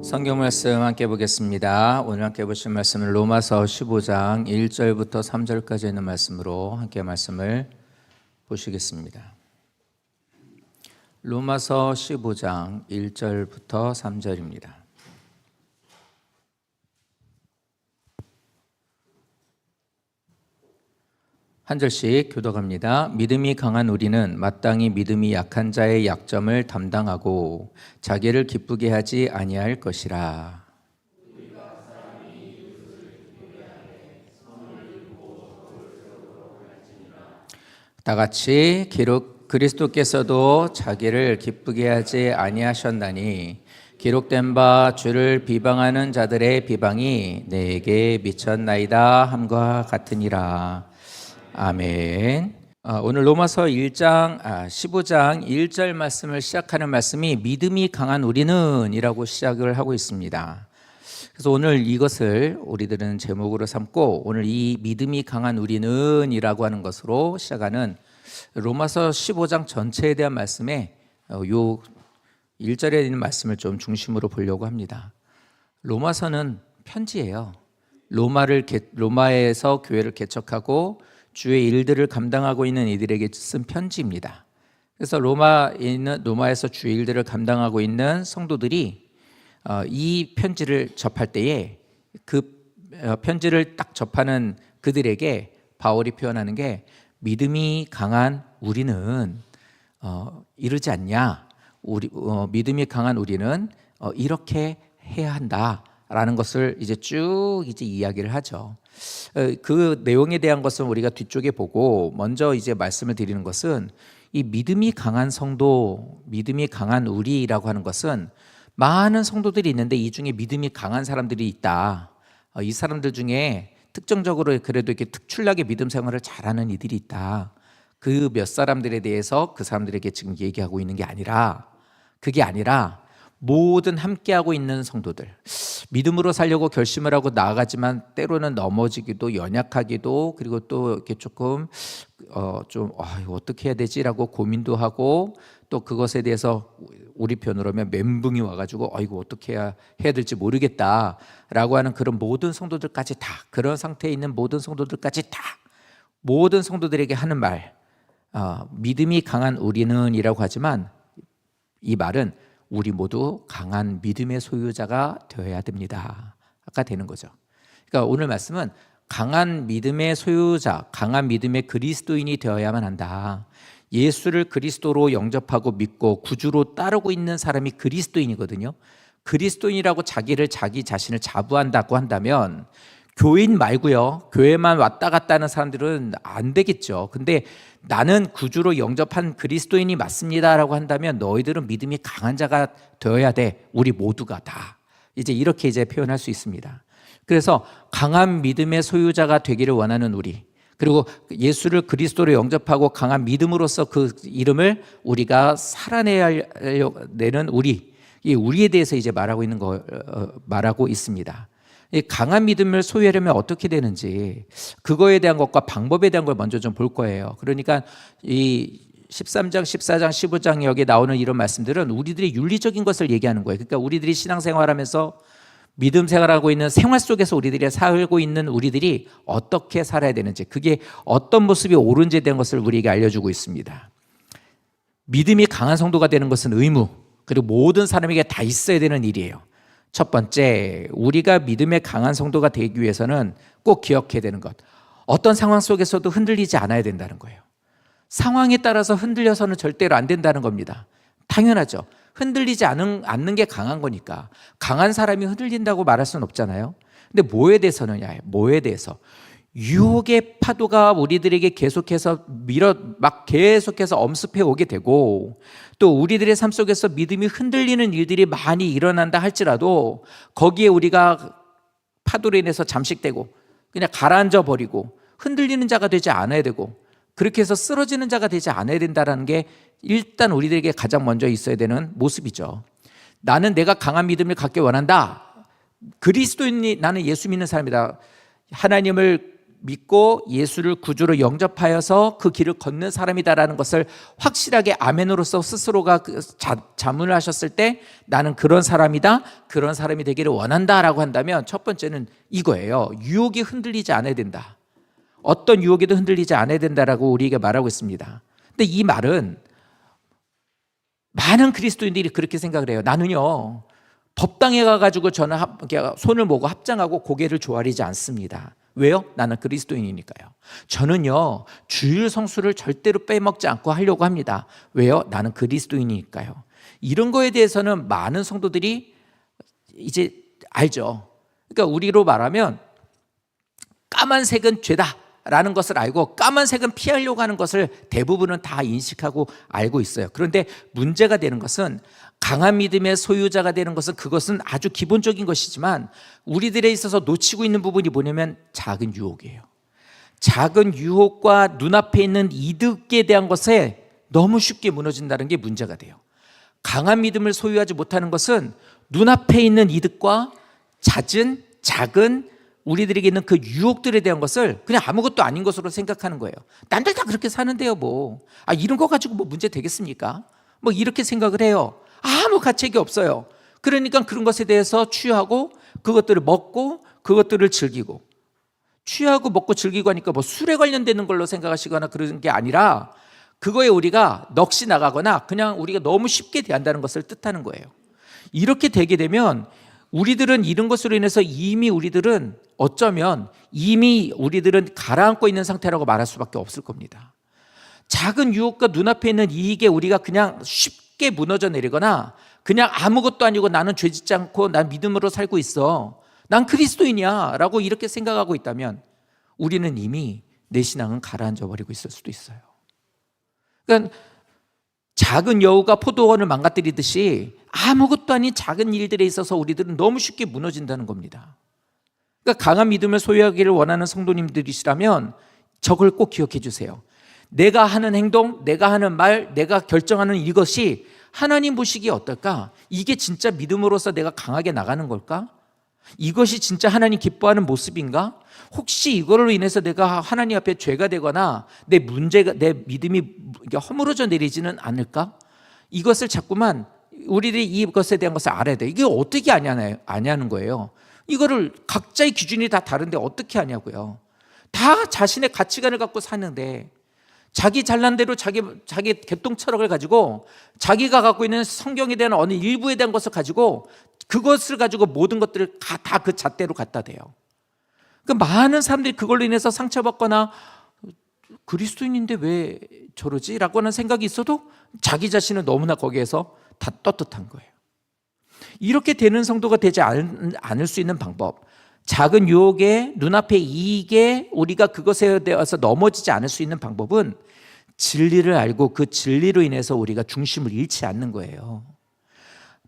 성경 말씀 함께 보겠습니다. 오늘 함께 보실 말씀은 로마서 15장 1절부터 3절까지 있는 말씀으로 함께 말씀을 보시겠습니다. 로마서 15장 1절부터 3절입니다. 한 절씩 교독합니다. 믿음이 강한 우리는 마땅히 믿음이 약한 자의 약점을 담당하고 자기를 기쁘게 하지 아니할 것이라. 다 같이 기록 그리스도께서도 자기를 기쁘게 하지 아니하셨나니 기록된 바 주를 비방하는 자들의 비방이 내게 미쳤나이다 함과 같으니라. 아멘. 오늘 로마서 15장 1절 말씀을 시작하는 말씀이 믿음이 강한 우리는 이라고 시작을 하고 있습니다. 그래서 오늘 이것을 우리들은 제목으로 삼고 오늘 이 믿음이 강한 우리는 이라고 하는 것으로 시작하는 로마서 15장 전체에 대한 말씀에 요 1절에 있는 말씀을 좀 중심으로 보려고 합니다. 로마서는 편지예요. 로마에서 교회를 개척하고 주의 일들을 감당하고 있는 이들에게 쓴 편지입니다. 그래서 로마에서 주의 일들을 감당하고 있는 성도들이 이 편지를 접할 때에 그 편지를 딱 접하는 그들에게 바울이 표현하는 게 믿음이 강한 우리는 이러지 않냐? 믿음이 강한 우리는 이렇게 해야 한다라는 것을 이제 쭉 이야기를 하죠. 그 내용에 대한 것은 우리가 뒤쪽에 보고 먼저 이제 말씀을 드리는 것은 이 믿음이 강한 성도, 믿음이 강한 우리라고 하는 것은 많은 성도들이 있는데 이 중에 믿음이 강한 사람들이 있다. 이 사람들 중에 특정적으로 그래도 이렇게 특출나게 믿음 생활을 잘하는 이들이 있다. 그 몇 사람들에 대해서 그 사람들에게 지금 얘기하고 있는 게 아니라 그게 아니라 모든 함께하고 있는 성도들, 믿음으로 살려고 결심을 하고 나아가지만 때로는 넘어지기도 연약하기도 그리고 또 이렇게 조금 이거 어떻게 해야 되지라고 고민도 하고 또 그것에 대해서 우리 편으로 하면 멘붕이 와가지고 이거 어떻게 해야 될지 모르겠다라고 하는 그런 모든 성도들까지 다, 그런 상태에 있는 모든 성도들까지 다, 모든 성도들에게 하는 말, 믿음이 강한 우리는 이라고 하지만 이 말은 우리 모두 강한 믿음의 소유자가 되어야 됩니다. 아까 되는 거죠. 그러니까 오늘 말씀은 강한 믿음의 소유자, 강한 믿음의 그리스도인이 되어야만 한다. 예수를 그리스도로 영접하고 믿고 구주로 따르고 있는 사람이 그리스도인이거든요. 그리스도인이라고 자기 자신을 자부한다고 한다면 교인 말고요, 교회만 왔다 갔다 하는 사람들은 안 되겠죠. 근데 나는 구주로 영접한 그리스도인이 맞습니다라고 한다면 너희들은 믿음이 강한 자가 되어야 돼. 우리 모두가 다. 이렇게 표현할 수 있습니다. 그래서 강한 믿음의 소유자가 되기를 원하는 우리, 그리고 예수를 그리스도로 영접하고 강한 믿음으로써 그 이름을 우리가 살아내는 우리, 이 우리에 대해서 말하고 있습니다. 이 강한 믿음을 소유하려면 어떻게 되는지 그거에 대한 것과 방법에 대한 걸 먼저 좀 볼 거예요. 그러니까 이 13장, 14장, 15장 여기에 나오는 이런 말씀들은 우리들의 윤리적인 것을 얘기하는 거예요. 그러니까 우리들이 신앙생활하면서 믿음 생활하고 있는 생활 속에서 우리들이 살고 있는 우리들이 어떻게 살아야 되는지, 그게 어떤 모습이 옳은지에 대한 것을 우리에게 알려주고 있습니다. 믿음이 강한 성도가 되는 것은 의무, 그리고 모든 사람에게 다 있어야 되는 일이에요. 첫 번째, 우리가 믿음의 강한 성도가 되기 위해서는 꼭 기억해야 되는 것, 어떤 상황 속에서도 흔들리지 않아야 된다는 거예요. 상황에 따라서 흔들려서는 절대로 안 된다는 겁니다. 당연하죠. 흔들리지 않는 게 강한 거니까. 강한 사람이 흔들린다고 말할 수는 없잖아요. 근데 뭐에 대해서느냐, 뭐에 대해서 유혹의 파도가 우리들에게 계속해서 계속해서 엄습해 오게 되고, 또 우리들의 삶 속에서 믿음이 흔들리는 일들이 많이 일어난다 할지라도 거기에 우리가 파도로 인해서 잠식되고 그냥 가라앉아 버리고 흔들리는 자가 되지 않아야 되고, 그렇게 해서 쓰러지는 자가 되지 않아야 된다는 게 일단 우리들에게 가장 먼저 있어야 되는 모습이죠. 나는 내가 강한 믿음을 갖기 원한다. 그리스도인이, 나는 예수 믿는 사람이다. 하나님을 믿고 예수를 구주로 영접하여서 그 길을 걷는 사람이다라는 것을 확실하게 아멘으로서 스스로가 자문을 하셨을 때 나는 그런 사람이다, 그런 사람이 되기를 원한다라고 한다면 첫 번째는 이거예요. 유혹이 흔들리지 않아야 된다. 어떤 유혹에도 흔들리지 않아야 된다라고 우리에게 말하고 있습니다. 근데 이 말은 많은 그리스도인들이 그렇게 생각을 해요. 나는요 법당에 가가지고 저는 손을 모고 합장하고 고개를 조아리지 않습니다. 왜요? 나는 그리스도인이니까요. 저는요 주일 성수를 절대로 빼먹지 않고 하려고 합니다. 왜요? 나는 그리스도인이니까요. 이런 거에 대해서는 많은 성도들이 이제 알죠. 그러니까 우리로 말하면 까만색은 죄다 라는 것을 알고 까만색은 피하려고 하는 것을 대부분은 다 인식하고 알고 있어요. 그런데 문제가 되는 것은 강한 믿음의 소유자가 되는 것은 그것은 아주 기본적인 것이지만 우리들에 있어서 놓치고 있는 부분이 뭐냐면 작은 유혹이에요. 작은 유혹과 눈앞에 있는 이득에 대한 것에 너무 쉽게 무너진다는 게 문제가 돼요. 강한 믿음을 소유하지 못하는 것은 눈앞에 있는 이득과 잦은 작은 우리들에게 있는 그 유혹들에 대한 것을 그냥 아무것도 아닌 것으로 생각하는 거예요. 남들 다 그렇게 사는데요 이런 거 가지고 뭐 문제 되겠습니까? 이렇게 생각을 해요. 아무 가책이 없어요. 그러니까 그런 것에 대해서 취하고 그것들을 먹고 그것들을 즐기고 취하고 먹고 즐기고 하니까 술에 관련되는 걸로 생각하시거나 그런 게 아니라 그거에 우리가 넋이 나가거나 그냥 우리가 너무 쉽게 대한다는 것을 뜻하는 거예요. 이렇게 되게 되면 우리들은 이런 것으로 인해서 이미 우리들은 가라앉고 있는 상태라고 말할 수밖에 없을 겁니다. 작은 유혹과 눈앞에 있는 이익에 우리가 그냥 쉽게 무너져 내리거나 그냥 아무것도 아니고 나는 죄짓지 않고 난 믿음으로 살고 있어, 난 그리스도인이야 라고 이렇게 생각하고 있다면 우리는 이미 내 신앙은 가라앉아 버리고 있을 수도 있어요. 그러니까 작은 여우가 포도원을 망가뜨리듯이 아무것도 아닌 작은 일들에 있어서 우리들은 너무 쉽게 무너진다는 겁니다. 그러니까 강한 믿음을 소유하기를 원하는 성도님들이시라면 저걸 꼭 기억해 주세요. 내가 하는 행동, 내가 하는 말, 내가 결정하는 이것이 하나님 보시기에 어떨까? 이게 진짜 믿음으로서 내가 강하게 나가는 걸까? 이것이 진짜 하나님 기뻐하는 모습인가? 혹시 이거로 인해서 내가 하나님 앞에 죄가 되거나 내 믿음이 허물어져 내리지는 않을까? 이것을 자꾸만 우리들이 이것에 대한 것을 알아야 돼. 이게 어떻게 아냐는 거예요. 이거를 각자의 기준이 다 다른데 어떻게 아냐고요. 다 자신의 가치관을 갖고 사는데 자기 잘난 대로 자기 개똥 철학을 가지고 자기가 갖고 있는 성경에 대한 어느 일부에 대한 것을 가지고 그것을 가지고 모든 것들을 다 그 잣대로 갖다 대요. 그 많은 사람들이 그걸로 인해서 상처받거나 그리스도인인데 왜 저러지? 라고 하는 생각이 있어도 자기 자신은 너무나 거기에서 다 떳떳한 거예요. 이렇게 되는 성도가 되지 않을 수 있는 방법, 작은 유혹에 눈앞의 이익에 우리가 그것에 대해서 넘어지지 않을 수 있는 방법은 진리를 알고 그 진리로 인해서 우리가 중심을 잃지 않는 거예요.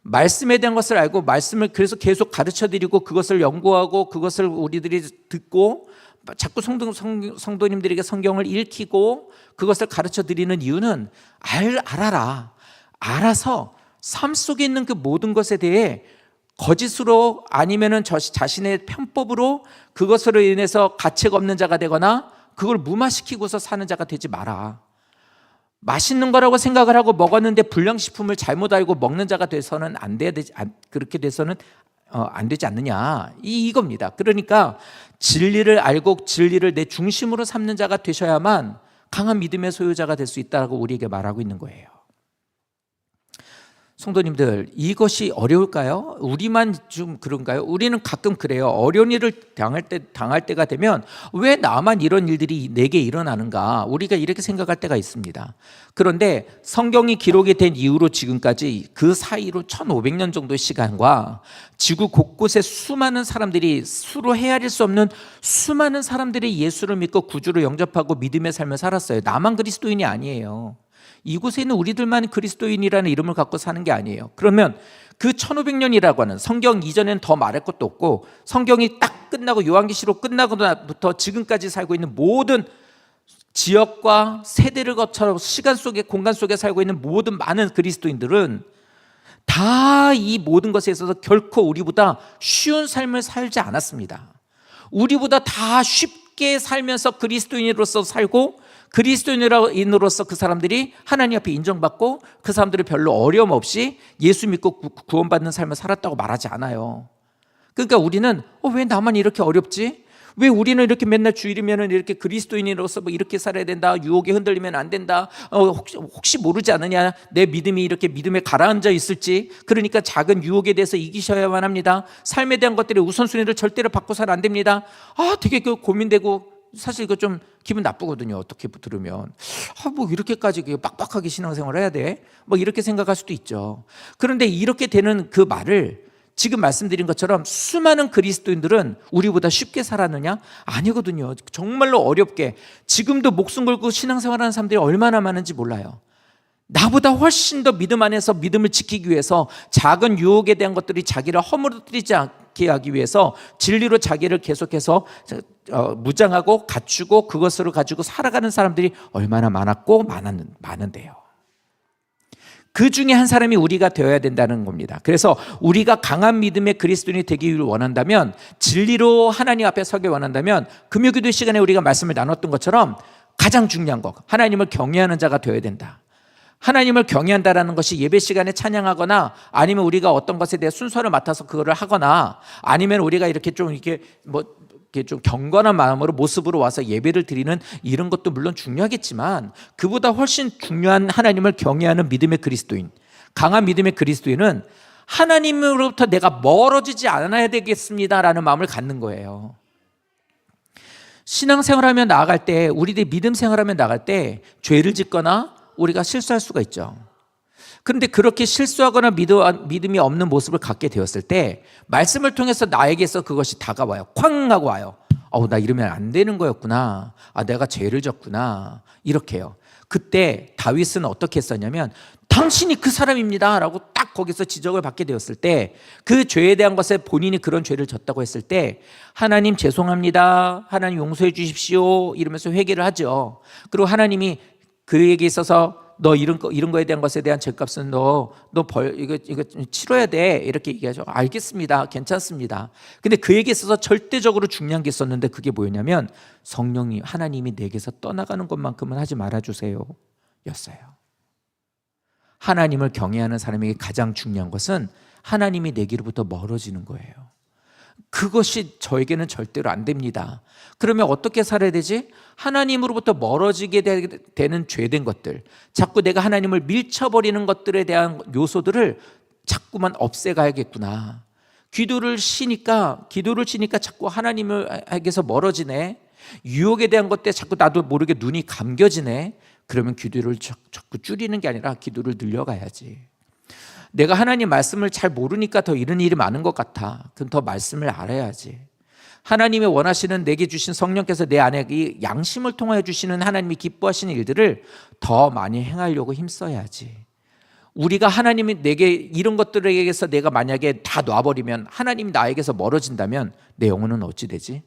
말씀에 대한 것을 알고 말씀을 그래서 계속 가르쳐드리고 그것을 연구하고 그것을 우리들이 듣고 자꾸 성도님들에게 성경을 읽히고 그것을 가르쳐드리는 이유는 알아서 삶 속에 있는 그 모든 것에 대해 거짓으로 아니면은 자신의 편법으로 그것으로 인해서 가책 없는 자가 되거나 그걸 무마시키고서 사는 자가 되지 마라. 맛있는 거라고 생각을 하고 먹었는데 불량식품을 잘못 알고 먹는 자가 돼서는 그렇게 돼서는 안 되지 않느냐, 이겁니다. 그러니까 진리를 알고 진리를 내 중심으로 삼는 자가 되셔야만 강한 믿음의 소유자가 될 수 있다고 우리에게 말하고 있는 거예요. 성도님들, 이것이 어려울까요? 우리만 좀 그런가요? 우리는 가끔 그래요. 어려운 일을 당할 때가 되면 왜 나만 이런 일들이 내게 일어나는가? 우리가 이렇게 생각할 때가 있습니다. 그런데 성경이 기록이 된 이후로 지금까지 그 사이로 1500년 정도의 시간과 지구 곳곳에 수많은 사람들이 수로 헤아릴 수 없는 수많은 사람들이 예수를 믿고 구주로 영접하고 믿음의 삶을 살았어요. 나만 그리스도인이 아니에요. 이곳에 있는 우리들만 그리스도인이라는 이름을 갖고 사는 게 아니에요. 그러면 그 1500년이라고 하는 성경 이전에는 더 말할 것도 없고 성경이 딱 끝나고 요한계시록 끝나고부터 지금까지 살고 있는 모든 지역과 세대를 거쳐 시간 속에 공간 속에 살고 있는 모든 많은 그리스도인들은 다 이 모든 것에 있어서 결코 우리보다 쉬운 삶을 살지 않았습니다. 우리보다 다 쉽게 쉽게 살면서 그리스도인으로서 살고 그리스도인으로서 그 사람들이 하나님 앞에 인정받고 그 사람들이 별로 어려움 없이 예수 믿고 구원받는 삶을 살았다고 말하지 않아요. 그러니까 우리는 왜 나만 이렇게 어렵지? 왜 우리는 이렇게 맨날 주일이면 이렇게 그리스도인으로서 뭐 이렇게 살아야 된다, 유혹에 흔들리면 안 된다, 혹시 모르지 않느냐, 내 믿음이 이렇게 믿음에 가라앉아 있을지. 그러니까 작은 유혹에 대해서 이기셔야만 합니다. 삶에 대한 것들의 우선순위를 절대로 바꿔서는 안 됩니다. 되게 고민되고 사실 이거 좀 기분 나쁘거든요. 어떻게 들으면 뭐 이렇게까지 빡빡하게 신앙생활을 해야 돼? 뭐 이렇게 생각할 수도 있죠. 그런데 이렇게 되는 그 말을 지금 말씀드린 것처럼 수많은 그리스도인들은 우리보다 쉽게 살았느냐? 아니거든요. 정말로 어렵게 지금도 목숨 걸고 신앙생활하는 사람들이 얼마나 많은지 몰라요. 나보다 훨씬 더 믿음 안에서 믿음을 지키기 위해서 작은 유혹에 대한 것들이 자기를 허물어뜨리지 않게 하기 위해서 진리로 자기를 계속해서 무장하고 갖추고 그것으로 가지고 살아가는 사람들이 얼마나 많았고 많은데요. 그 중에 한 사람이 우리가 되어야 된다는 겁니다. 그래서 우리가 강한 믿음의 그리스도인이 되기를 원한다면, 진리로 하나님 앞에 서기 원한다면, 금요기도 시간에 우리가 말씀을 나눴던 것처럼 가장 중요한 것, 하나님을 경외하는 자가 되어야 된다. 하나님을 경외한다라는 것이 예배 시간에 찬양하거나 아니면 우리가 어떤 것에 대해 순서를 맡아서 그거를 하거나 아니면 우리가 이렇게 좀 경건한 마음으로 모습으로 와서 예배를 드리는 이런 것도 물론 중요하겠지만, 그보다 훨씬 중요한 하나님을 경외하는 믿음의 그리스도인, 강한 믿음의 그리스도인은 하나님으로부터 내가 멀어지지 않아야 되겠습니다라는 마음을 갖는 거예요. 신앙생활하며 나아갈 때, 우리들이 믿음 생활하며 나갈 때 죄를 짓거나 우리가 실수할 수가 있죠. 그런데 그렇게 실수하거나 믿음이 없는 모습을 갖게 되었을 때 말씀을 통해서 나에게서 그것이 다가와요. 쾅 하고 와요. 나 이러면 안 되는 거였구나. 내가 죄를 졌구나. 이렇게요. 그때 다윗은 어떻게 했었냐면 당신이 그 사람입니다 라고 딱 거기서 지적을 받게 되었을 때, 그 죄에 대한 것에 본인이 그런 죄를 졌다고 했을 때 하나님 죄송합니다, 하나님 용서해 주십시오 이러면서 회개를 하죠. 그리고 하나님이 그에게 있어서 너 이런 거에 대한 것에 대한 죄값은 이거 치러야 돼 이렇게 얘기하죠. 알겠습니다, 괜찮습니다. 근데 그에게 있어서 절대적으로 중요한 게 있었는데 그게 뭐였냐면 성령님, 하나님이 내게서 떠나가는 것만큼은 하지 말아주세요 였어요. 하나님을 경외하는 사람에게 가장 중요한 것은 하나님이 내게로부터 멀어지는 거예요. 그것이 저에게는 절대로 안 됩니다. 그러면 어떻게 살아야 되지? 하나님으로부터 멀어지게 되는 죄된 것들, 자꾸 내가 하나님을 밀쳐버리는 것들에 대한 요소들을 자꾸만 없애가야겠구나. 기도를 쉬니까 자꾸 하나님에게서 멀어지네. 유혹에 대한 것 때문에 자꾸 나도 모르게 눈이 감겨지네. 그러면 기도를 자꾸 줄이는 게 아니라 기도를 늘려가야지. 내가 하나님 말씀을 잘 모르니까 더 이런 일이 많은 것 같아. 그럼 더 말씀을 알아야지. 하나님이 원하시는, 내게 주신 성령께서 내 안에 이 양심을 통하여 주시는 하나님이 기뻐하시는 일들을 더 많이 행하려고 힘써야지. 우리가 하나님이 내게 이런 것들에게서 내가 만약에 다 놔버리면, 하나님이 나에게서 멀어진다면 내 영혼은 어찌 되지?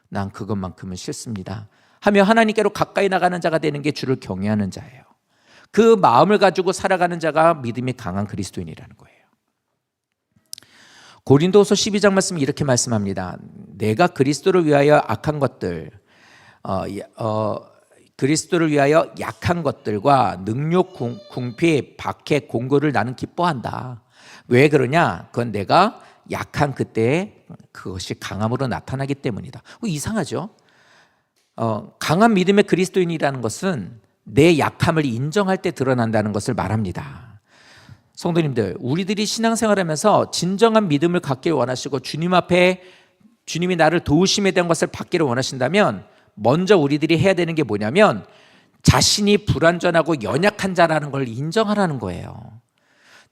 난 그것만큼은 싫습니다 하며 하나님께로 가까이 나가는 자가 되는 게 주를 경외하는 자예요. 그 마음을 가지고 살아가는 자가 믿음이 강한 그리스도인이라는 거예요. 고린도후서 12장 말씀이 이렇게 말씀합니다. 내가 그리스도를 위하여 그리스도를 위하여 약한 것들과 능욕, 궁핍, 박해, 공고를 나는 기뻐한다. 왜 그러냐? 그건 내가 약한 그때에 그것이 강함으로 나타나기 때문이다. 이상하죠? 강한 믿음의 그리스도인이라는 것은 내 약함을 인정할 때 드러난다는 것을 말합니다. 성도님들, 우리들이 신앙생활하면서 진정한 믿음을 갖기를 원하시고 주님 앞에 주님이 나를 도우심에 대한 것을 받기를 원하신다면 먼저 우리들이 해야 되는 게 뭐냐면 자신이 불완전하고 연약한 자라는 걸 인정하라는 거예요.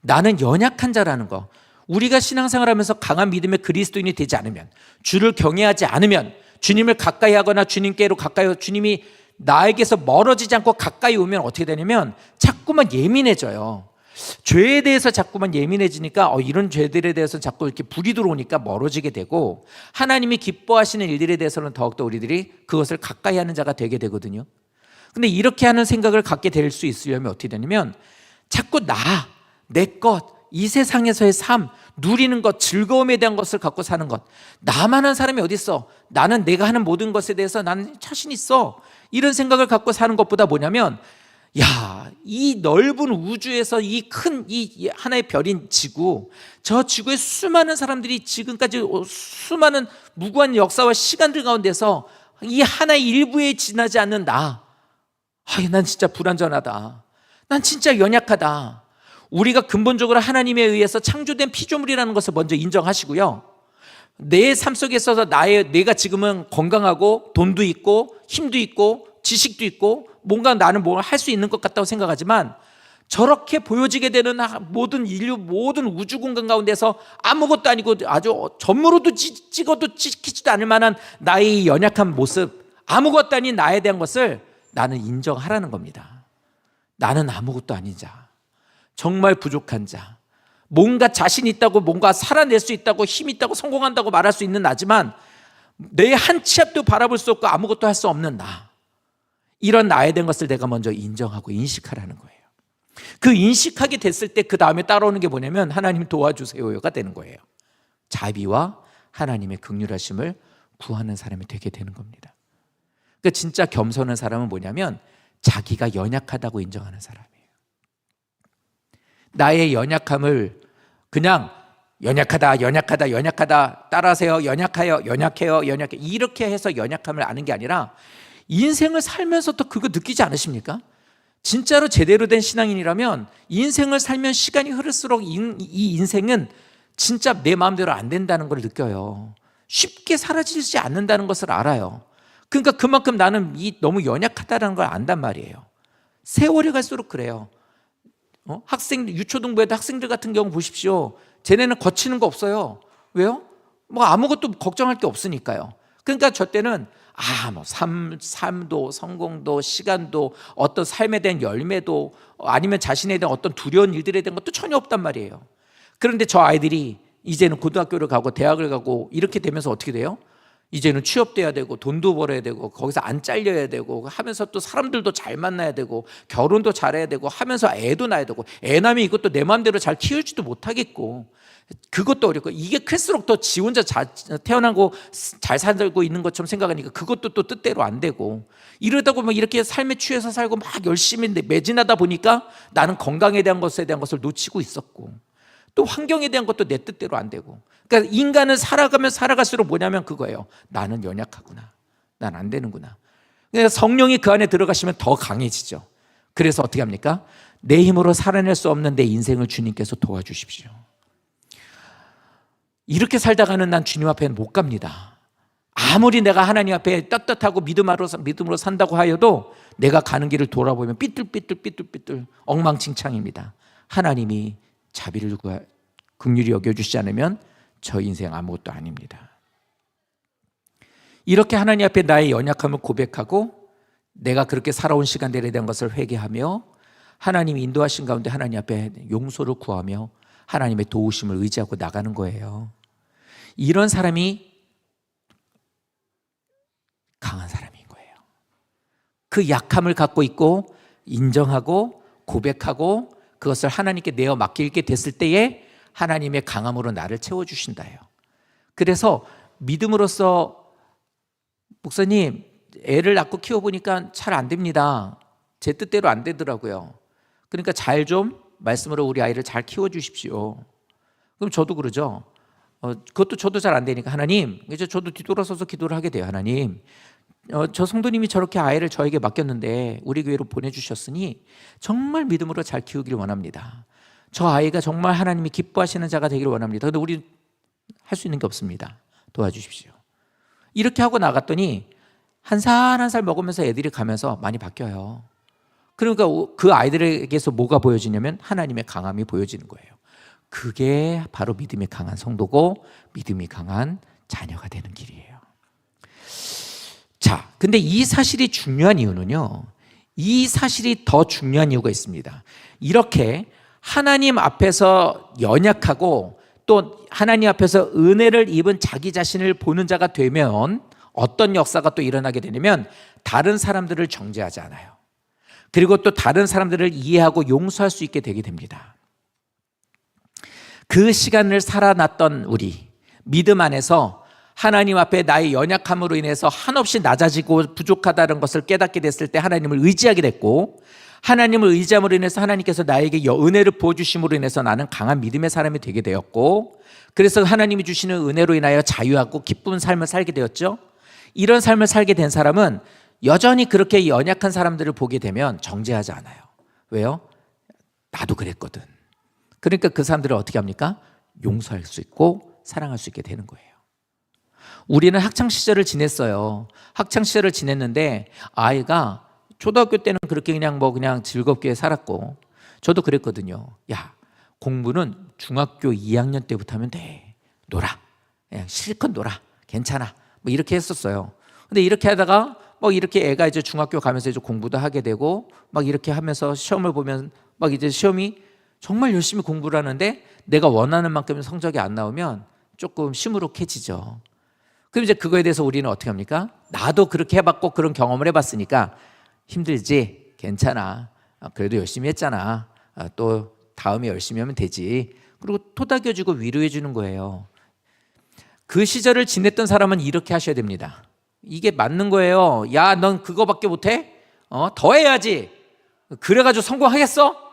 나는 연약한 자라는 거. 우리가 신앙생활하면서 강한 믿음의 그리스도인이 되지 않으면, 주를 경외하지 않으면, 주님을 가까이 하거나 주님께로 가까이, 주님이 나에게서 멀어지지 않고 가까이 오면 어떻게 되냐면 자꾸만 예민해져요. 죄에 대해서 자꾸만 예민해지니까 이런 죄들에 대해서 자꾸 이렇게 불이 들어오니까 멀어지게 되고, 하나님이 기뻐하시는 일들에 대해서는 더욱더 우리들이 그것을 가까이 하는 자가 되게 되거든요. 근데 이렇게 하는 생각을 갖게 될 수 있으려면 어떻게 되냐면 자꾸 내 것, 이 세상에서의 삶, 누리는 것, 즐거움에 대한 것을 갖고 사는 것. 나만 한 사람이 어디 있어? 나는 내가 하는 모든 것에 대해서 나는 자신 있어. 이런 생각을 갖고 사는 것보다 뭐냐면, 야, 이 넓은 우주에서 이 하나의 별인 지구, 저 지구의 수많은 사람들이 지금까지 수많은 무고한 역사와 시간들 가운데서 이 하나의 일부에 지나지 않는 난 진짜 불완전하다. 난 진짜 연약하다. 우리가 근본적으로 하나님에 의해서 창조된 피조물이라는 것을 먼저 인정하시고요, 내 삶 속에 있어서 내가 지금은 건강하고 돈도 있고 힘도 있고 지식도 있고 뭔가 나는 뭘 할 수 있는 것 같다고 생각하지만, 저렇게 보여지게 되는 모든 인류, 모든 우주 공간 가운데서 아무것도 아니고 아주 전무로도 찍어도 찍히지도 않을 만한 나의 연약한 모습, 아무것도 아닌 나에 대한 것을 나는 인정하라는 겁니다. 나는 아무것도 아닌 자, 정말 부족한 자, 뭔가 자신 있다고, 뭔가 살아낼 수 있다고, 힘 있다고, 성공한다고 말할 수 있는 나지만 내 한 치 앞도 바라볼 수 없고 아무것도 할 수 없는 나, 이런 나에 대한 것을 내가 먼저 인정하고 인식하라는 거예요. 그 인식하게 됐을 때 그 다음에 따라오는 게 뭐냐면, 하나님 도와주세요가 되는 거예요. 자비와 하나님의 긍휼하심을 구하는 사람이 되게 되는 겁니다. 그러니까 진짜 겸손한 사람은 뭐냐면, 자기가 연약하다고 인정하는 사람이에요. 나의 연약함을 그냥 연약하다 따라하세요, 연약해요 이렇게 해서 연약함을 아는 게 아니라, 인생을 살면서도 그거 느끼지 않으십니까? 진짜로 제대로 된 신앙인이라면 인생을 살면 시간이 흐를수록 이 인생은 진짜 내 마음대로 안 된다는 걸 느껴요. 쉽게 사라지지 않는다는 것을 알아요. 그러니까 그만큼 나는 너무 연약하다는 걸 안단 말이에요. 세월이 갈수록 그래요. 학생들, 유초등부에도 학생들 같은 경우 보십시오. 쟤네는 거치는 거 없어요. 왜요? 뭐 아무것도 걱정할 게 없으니까요. 그러니까 저 때는 삶도, 성공도, 시간도, 어떤 삶에 대한 열매도, 아니면 자신에 대한 어떤 두려운 일들에 대한 것도 전혀 없단 말이에요. 그런데 저 아이들이 이제는 고등학교를 가고 대학을 가고 이렇게 되면서 어떻게 돼요? 이제는 취업돼야 되고 돈도 벌어야 되고 거기서 안 잘려야 되고 하면서 또 사람들도 잘 만나야 되고 결혼도 잘해야 되고 하면서 애도 낳아야 되고, 애 낳으면 이것도 내 마음대로 잘 키우지도 못하겠고 그것도 어렵고, 이게 클수록 더 지 혼자 태어나고 잘 살고 있는 것처럼 생각하니까 그것도 또 뜻대로 안 되고, 이러다 보면 이렇게 삶에 취해서 살고 막 열심히 매진하다 보니까 나는 건강에 대한 것을 놓치고 있었고, 또 환경에 대한 것도 내 뜻대로 안 되고. 그러니까 인간은 살아가면 살아갈수록 뭐냐면 그거예요. 나는 연약하구나, 난 안 되는구나. 그러니까 성령이 그 안에 들어가시면 더 강해지죠. 그래서 어떻게 합니까? 내 힘으로 살아낼 수 없는 내 인생을 주님께서 도와주십시오. 이렇게 살다가는 난 주님 앞에 못 갑니다. 아무리 내가 하나님 앞에 떳떳하고 믿음으로 산다고 하여도 내가 가는 길을 돌아보면 삐뚤 엉망진창입니다. 하나님이 자비를 긍휼히 여겨주시지 않으면 저 인생 아무것도 아닙니다. 이렇게 하나님 앞에 나의 연약함을 고백하고 내가 그렇게 살아온 시간들에 대한 것을 회개하며 하나님이 인도하신 가운데 하나님 앞에 용서를 구하며 하나님의 도우심을 의지하고 나가는 거예요. 이런 사람이 강한 사람인 거예요. 그 약함을 갖고 있고 인정하고 고백하고 그것을 하나님께 내어 맡기게 됐을 때에 하나님의 강함으로 나를 채워주신다요. 그래서 믿음으로써 목사님, 애를 낳고 키워보니까 잘 안 됩니다. 제 뜻대로 안 되더라고요. 그러니까 잘 좀 말씀으로 우리 아이를 잘 키워주십시오. 그럼 저도 그러죠. 그것도 저도 잘 안 되니까 하나님, 이제 저도 뒤돌아서서 기도를 하게 돼요. 하나님, 저 성도님이 저렇게 아이를 저에게 맡겼는데 우리 교회로 보내주셨으니 정말 믿음으로 잘 키우길 원합니다. 저 아이가 정말 하나님이 기뻐하시는 자가 되기를 원합니다. 그런데 우리 할 수 있는 게 없습니다. 도와주십시오. 이렇게 하고 나갔더니 한 살 한 살 먹으면서 애들이 가면서 많이 바뀌어요. 그러니까 그 아이들에게서 뭐가 보여지냐면 하나님의 강함이 보여지는 거예요. 그게 바로 믿음이 강한 성도고 믿음이 강한 자녀가 되는 길이에요. 자, 근데 이 사실이 중요한 이유는요, 이 사실이 더 중요한 이유가 있습니다. 이렇게 하나님 앞에서 연약하고 또 하나님 앞에서 은혜를 입은 자기 자신을 보는 자가 되면 어떤 역사가 또 일어나게 되냐면 다른 사람들을 정죄하지 않아요. 그리고 또 다른 사람들을 이해하고 용서할 수 있게 되게 됩니다. 그 시간을 살아났던 우리, 믿음 안에서 하나님 앞에 나의 연약함으로 인해서 한없이 낮아지고 부족하다는 것을 깨닫게 됐을 때 하나님을 의지하게 됐고, 하나님을 의지함으로 인해서 하나님께서 나에게 은혜를 부어주심으로 인해서 나는 강한 믿음의 사람이 되게 되었고, 그래서 하나님이 주시는 은혜로 인하여 자유하고 기쁜 삶을 살게 되었죠. 이런 삶을 살게 된 사람은 여전히 그렇게 연약한 사람들을 보게 되면 정죄하지 않아요. 왜요? 나도 그랬거든. 그러니까 그 사람들을 어떻게 합니까? 용서할 수 있고 사랑할 수 있게 되는 거예요. 우리는 학창시절을 지냈어요. 학창시절을 지냈는데 아이가 초등학교 때는 그렇게 그냥 즐겁게 살았고, 저도 그랬거든요. 야, 공부는 중학교 2학년 때부터 하면 돼. 놀아. 그냥 실컷 놀아. 괜찮아. 뭐 이렇게 했었어요. 근데 이렇게 하다가 이렇게 애가 이제 중학교 가면서 이제 공부도 하게 되고 이렇게 하면서 시험을 보면 이제 시험이 정말 열심히 공부를 하는데 내가 원하는 만큼 성적이 안 나오면 조금 시무룩해지죠. 그럼 이제 그거에 대해서 우리는 어떻게 합니까? 나도 그렇게 해봤고 그런 경험을 해봤으니까 힘들지? 괜찮아. 그래도 열심히 했잖아. 또 다음에 열심히 하면 되지. 그리고 토닥여주고 위로해 주는 거예요. 그 시절을 지냈던 사람은 이렇게 하셔야 됩니다. 이게 맞는 거예요. 야, 넌 그거밖에 못해? 더 해야지. 그래가지고 성공하겠어?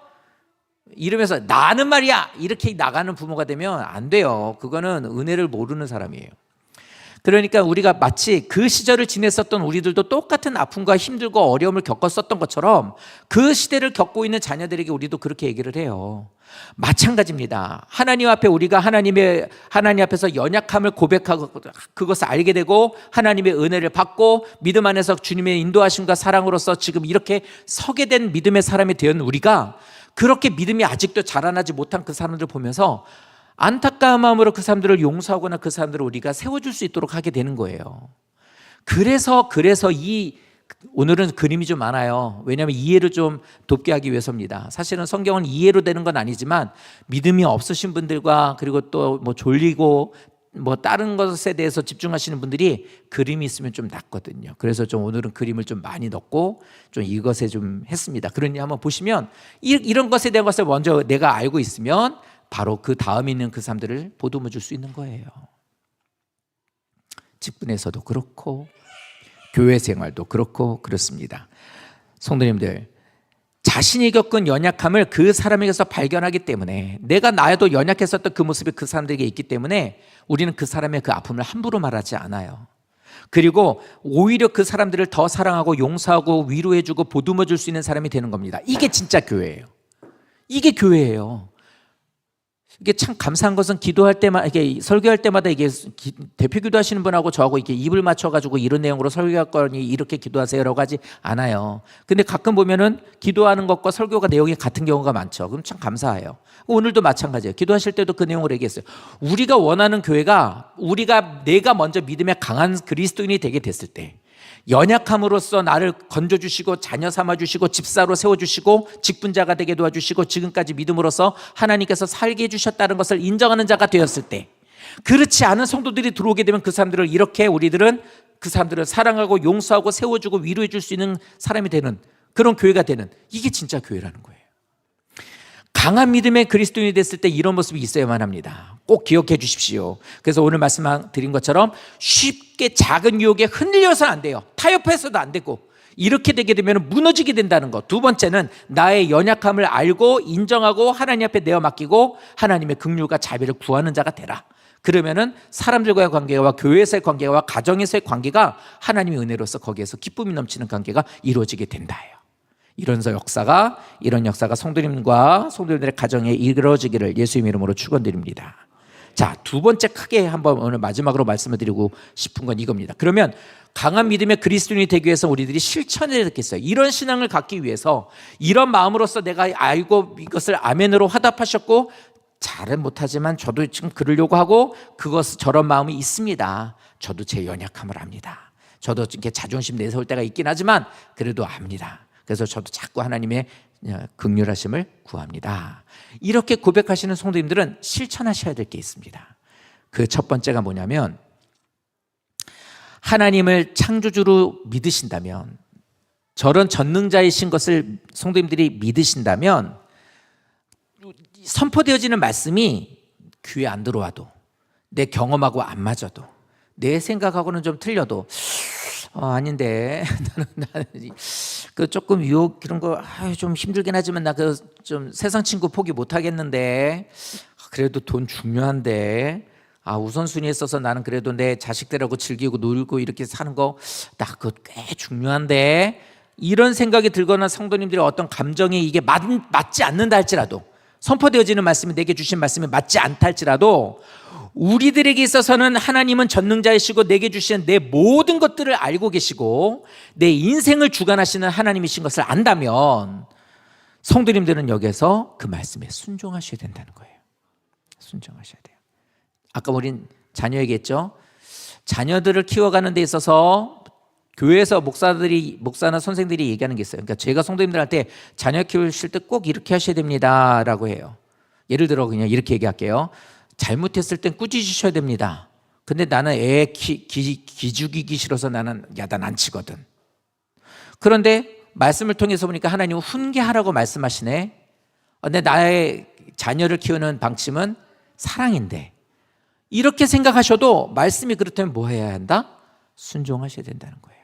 이러면서 나는 말이야 이렇게 나가는 부모가 되면 안 돼요. 그거는 은혜를 모르는 사람이에요. 그러니까 우리가 마치 그 시절을 지냈었던 우리들도 똑같은 아픔과 힘들고 어려움을 겪었었던 것처럼 그 시대를 겪고 있는 자녀들에게 우리도 그렇게 얘기를 해요. 마찬가지입니다. 하나님 앞에 우리가 하나님 앞에서 연약함을 고백하고 그것을 알게 되고 하나님의 은혜를 받고 믿음 안에서 주님의 인도하심과 사랑으로서 지금 이렇게 서게 된 믿음의 사람이 된 우리가 그렇게 믿음이 아직도 자라나지 못한 그 사람들을 보면서 안타까운 마음으로 그 사람들을 용서하거나 그 사람들을 우리가 세워줄 수 있도록 하게 되는 거예요. 그래서 오늘은 그림이 좀 많아요. 왜냐하면 이해를 좀 돕게 하기 위해서입니다. 사실은 성경은 이해로 되는 건 아니지만 믿음이 없으신 분들과 그리고 또 졸리고 다른 것에 대해서 집중하시는 분들이 그림이 있으면 좀 낫거든요. 그래서 좀 오늘은 그림을 좀 많이 넣고 좀 이것에 좀 했습니다. 그러니 한번 보시면 이런 것에 대한 것을 먼저 내가 알고 있으면 바로 그 다음에 있는 그 사람들을 보듬어 줄 수 있는 거예요. 직분에서도 그렇고 교회 생활도 그렇고 그렇습니다. 성도님들, 자신이 겪은 연약함을 그 사람에게서 발견하기 때문에 나도 연약했었던 그 모습이 그 사람들에게 있기 때문에 우리는 그 사람의 그 아픔을 함부로 말하지 않아요. 그리고 오히려 그 사람들을 더 사랑하고 용서하고 위로해주고 보듬어 줄 수 있는 사람이 되는 겁니다. 이게 진짜 교회예요. 이게 교회예요. 이게 참 감사한 것은 기도할 때마다 이게 설교할 때마다 이게 대표 기도하시는 분하고 저하고 이렇게 입을 맞춰가지고 이런 내용으로 설교할 거니 이렇게 기도하세요라고 하지 않아요. 근데 가끔 보면은 기도하는 것과 설교가 내용이 같은 경우가 많죠. 그럼 참 감사해요. 오늘도 마찬가지예요. 기도하실 때도 그 내용을 얘기했어요. 우리가 원하는 교회가 내가 먼저 믿음에 강한 그리스도인이 되게 됐을 때 연약함으로써 나를 건져주시고 자녀 삼아주시고 집사로 세워주시고 직분자가 되게 도와주시고 지금까지 믿음으로써 하나님께서 살게 해주셨다는 것을 인정하는 자가 되었을 때, 그렇지 않은 성도들이 들어오게 되면 그 사람들을 이렇게 우리들은 그 사람들을 사랑하고 용서하고 세워주고 위로해 줄 수 있는 사람이 되는 그런 교회가 되는, 이게 진짜 교회라는 거예요. 강한 믿음의 그리스도인이 됐을 때 이런 모습이 있어야만 합니다. 꼭 기억해 주십시오. 그래서 오늘 말씀드린 것처럼 쉽게 작은 유혹에 흔들려서는 안 돼요. 타협해서도 안 되고, 이렇게 되게 되면 무너지게 된다는 것. 두 번째는 나의 연약함을 알고 인정하고 하나님 앞에 내어 맡기고 하나님의 긍휼과 자비를 구하는 자가 되라. 그러면은 사람들과의 관계와 교회에서의 관계와 가정에서의 관계가 하나님의 은혜로서 거기에서 기쁨이 넘치는 관계가 이루어지게 된다예요. 이런 역사가 성도님과 성도님들의 가정에 이루어지기를 예수님의 이름으로 축원드립니다. 자, 두 번째 크게 한번 오늘 마지막으로 말씀을 드리고 싶은 건 이겁니다. 그러면 강한 믿음의 그리스도인이 되기 위해서 우리들이 실천해야 되겠어요. 이런 신앙을 갖기 위해서 이런 마음으로서 내가 알고 이것을 아멘으로 화답하셨고, 잘은 못하지만 저도 지금 그러려고 하고 저런 마음이 있습니다. 저도 제 연약함을 압니다. 저도 이렇게 자존심 내세울 때가 있긴 하지만 그래도 압니다. 그래서 저도 자꾸 하나님의 긍휼하심을 구합니다. 이렇게 고백하시는 성도님들은 실천하셔야 될 게 있습니다. 그 첫 번째가 뭐냐면, 하나님을 창조주로 믿으신다면, 저런 전능자이신 것을 성도님들이 믿으신다면 선포되어지는 말씀이 귀에 안 들어와도, 내 경험하고 안 맞아도, 내 생각하고는 좀 틀려도 아닌데 나는 그 조금 유혹 그런 거 좀 힘들긴 하지만 나 그 좀 세상 친구 포기 못 하겠는데, 그래도 돈 중요한데, 우선순위에 있어서 나는 그래도 내 자식들하고 즐기고 놀고 이렇게 사는 거 나 그거 꽤 중요한데, 이런 생각이 들거나 성도님들이 어떤 감정이 이게 맞지 않는다 할지라도, 선포되어지는 말씀이 내게 주신 말씀이 맞지 않다 할지라도, 우리들에게 있어서는 하나님은 전능자이시고 내게 주신 내 모든 것들을 알고 계시고 내 인생을 주관하시는 하나님이신 것을 안다면, 성도님들은 여기에서 그 말씀에 순종하셔야 된다는 거예요. 순종하셔야 돼요. 아까 우린 자녀 얘기했죠. 자녀들을 키워가는 데 있어서 교회에서 목사나 선생들이 얘기하는 게 있어요. 그러니까 제가 성도님들한테 자녀 키우실 때 꼭 이렇게 하셔야 됩니다라고 해요. 예를 들어 그냥 이렇게 얘기할게요. 잘못했을 땐 꾸짖으셔야 됩니다. 근데 나는 애 기죽이기 싫어서 나는 야단 안 치거든. 그런데 말씀을 통해서 보니까 하나님은 훈계하라고 말씀하시네. 근데 나의 자녀를 키우는 방침은 사랑인데, 이렇게 생각하셔도 말씀이 그렇다면 뭐 해야 한다? 순종하셔야 된다는 거예요.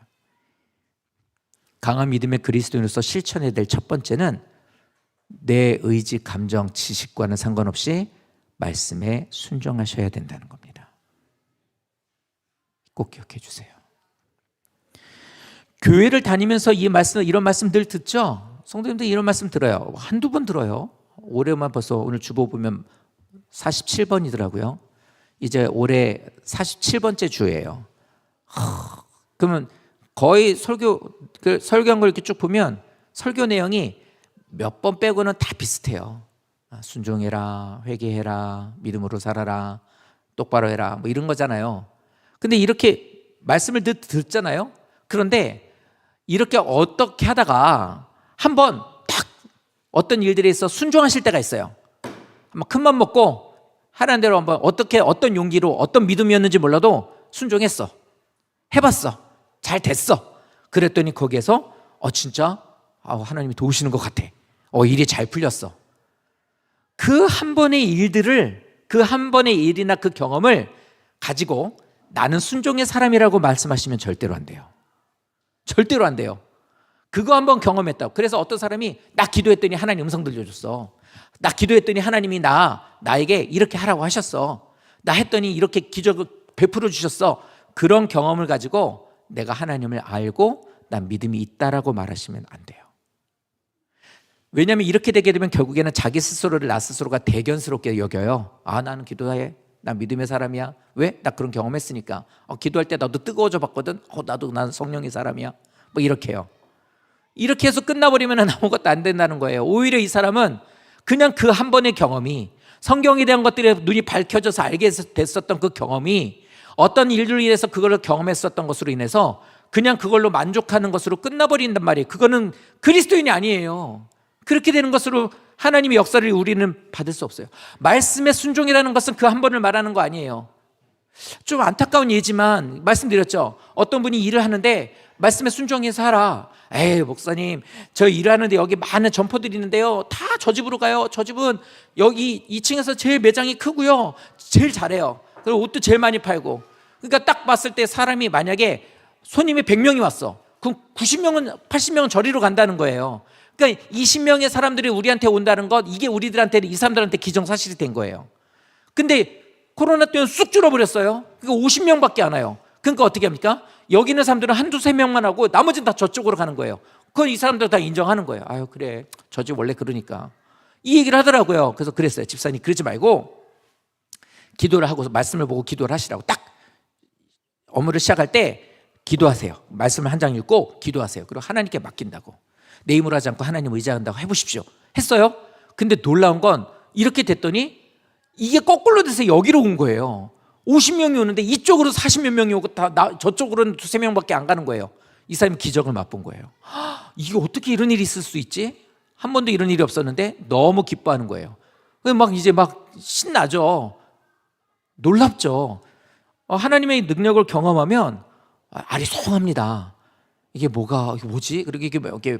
강한 믿음의 그리스도인으로서 실천해야 될 첫 번째는 내 의지, 감정, 지식과는 상관없이 말씀에 순종하셔야 된다는 겁니다. 꼭 기억해 주세요. 교회를 다니면서 이런 말씀 늘 듣죠? 성도님들 이런 말씀 들어요. 한두 번 들어요. 올해만 벌써 오늘 주보 보면 47번이더라고요. 이제 올해 47번째 주예요. 그러면 거의 설교한 걸 이렇게 쭉 보면 설교 내용이 몇 번 빼고는 다 비슷해요. 순종해라, 회개해라, 믿음으로 살아라, 똑바로 해라, 뭐 이런 거잖아요. 근데 이렇게 말씀을 듣잖아요. 그런데 이렇게 어떻게 하다가 한번 딱 어떤 일들에 있어 순종하실 때가 있어요. 한번 큰맘 먹고 하라는 대로 한번 어떤 용기로 어떤 믿음이었는지 몰라도 순종했어. 해봤어. 잘 됐어. 그랬더니 거기에서 진짜 하나님이 도우시는 것 같아. 일이 잘 풀렸어. 그 한 번의 일이나 그 경험을 가지고 나는 순종의 사람이라고 말씀하시면 절대로 안 돼요. 절대로 안 돼요. 그거 한번 경험했다고. 그래서 어떤 사람이 나 기도했더니 하나님 음성 들려줬어. 나 기도했더니 하나님이 나에게 이렇게 하라고 하셨어. 나 했더니 이렇게 기적을 베풀어 주셨어. 그런 경험을 가지고 내가 하나님을 알고 난 믿음이 있다라고 말하시면 안 돼요. 왜냐하면 이렇게 되게 되면 결국에는 자기 스스로를 나 스스로가 대견스럽게 여겨요. 나는 기도해. 난 믿음의 사람이야. 왜? 나 그런 경험했으니까. 기도할 때 나도 뜨거워져 봤거든. 나는 성령의 사람이야. 뭐 이렇게 해요. 이렇게 해서 끝나버리면 아무것도 안 된다는 거예요. 오히려 이 사람은 그냥 그 한 번의 경험이, 성경에 대한 것들에 눈이 밝혀져서 알게 됐었던 그 경험이 어떤 일들로 인해서 그걸 경험했었던 것으로 인해서 그냥 그걸로 만족하는 것으로 끝나버린단 말이에요. 그거는 그리스도인이 아니에요. 그렇게 되는 것으로 하나님의 역사를 우리는 받을 수 없어요. 말씀의 순종이라는 것은 그 한 번을 말하는 거 아니에요. 좀 안타까운 예지만 말씀드렸죠. 어떤 분이 일을 하는데 말씀에 순종해서 하라. 목사님, 저 일하는데 여기 많은 점포들이 있는데요, 다 저 집으로 가요. 저 집은 여기 2층에서 제일 매장이 크고요, 제일 잘해요. 그리고 옷도 제일 많이 팔고. 그러니까 딱 봤을 때 사람이 만약에 손님이 100명이 왔어. 그럼 90명은 80명은 저리로 간다는 거예요. 그러니까 20명의 사람들이 우리한테 온다는 것, 이게 우리들한테는, 이 사람들한테 기정사실이 된 거예요. 근데 코로나 때문에 쑥 줄어버렸어요. 그러니까 50명밖에 안 와요. 그러니까 어떻게 합니까? 여기 있는 사람들은 한두 세 명만 하고 나머지는 다 저쪽으로 가는 거예요. 그건 이 사람들 다 인정하는 거예요. 그래, 저 집 원래 그러니까. 이 얘기를 하더라고요. 그래서 그랬어요. 집사님, 그러지 말고 기도를 하고 말씀을 보고 기도를 하시라고. 딱 업무를 시작할 때 기도하세요. 말씀을 한 장 읽고 기도하세요. 그리고 하나님께 맡긴다고. 내 힘으로 하지 않고 하나님 의지한다고 해보십시오. 했어요. 근데 놀라운 건 이렇게 됐더니 이게 거꾸로 돼서 여기로 온 거예요. 50명이 오는데 이쪽으로 40몇 명이 오고 저쪽으로는 두세 명밖에 안 가는 거예요. 이 사람이 기적을 맛본 거예요. 이게 어떻게 이런 일이 있을 수 있지? 한 번도 이런 일이 없었는데 너무 기뻐하는 거예요. 이제 신나죠. 놀랍죠. 하나님의 능력을 경험하면 아리송합니다. 이게 뭐지? 그리고 이게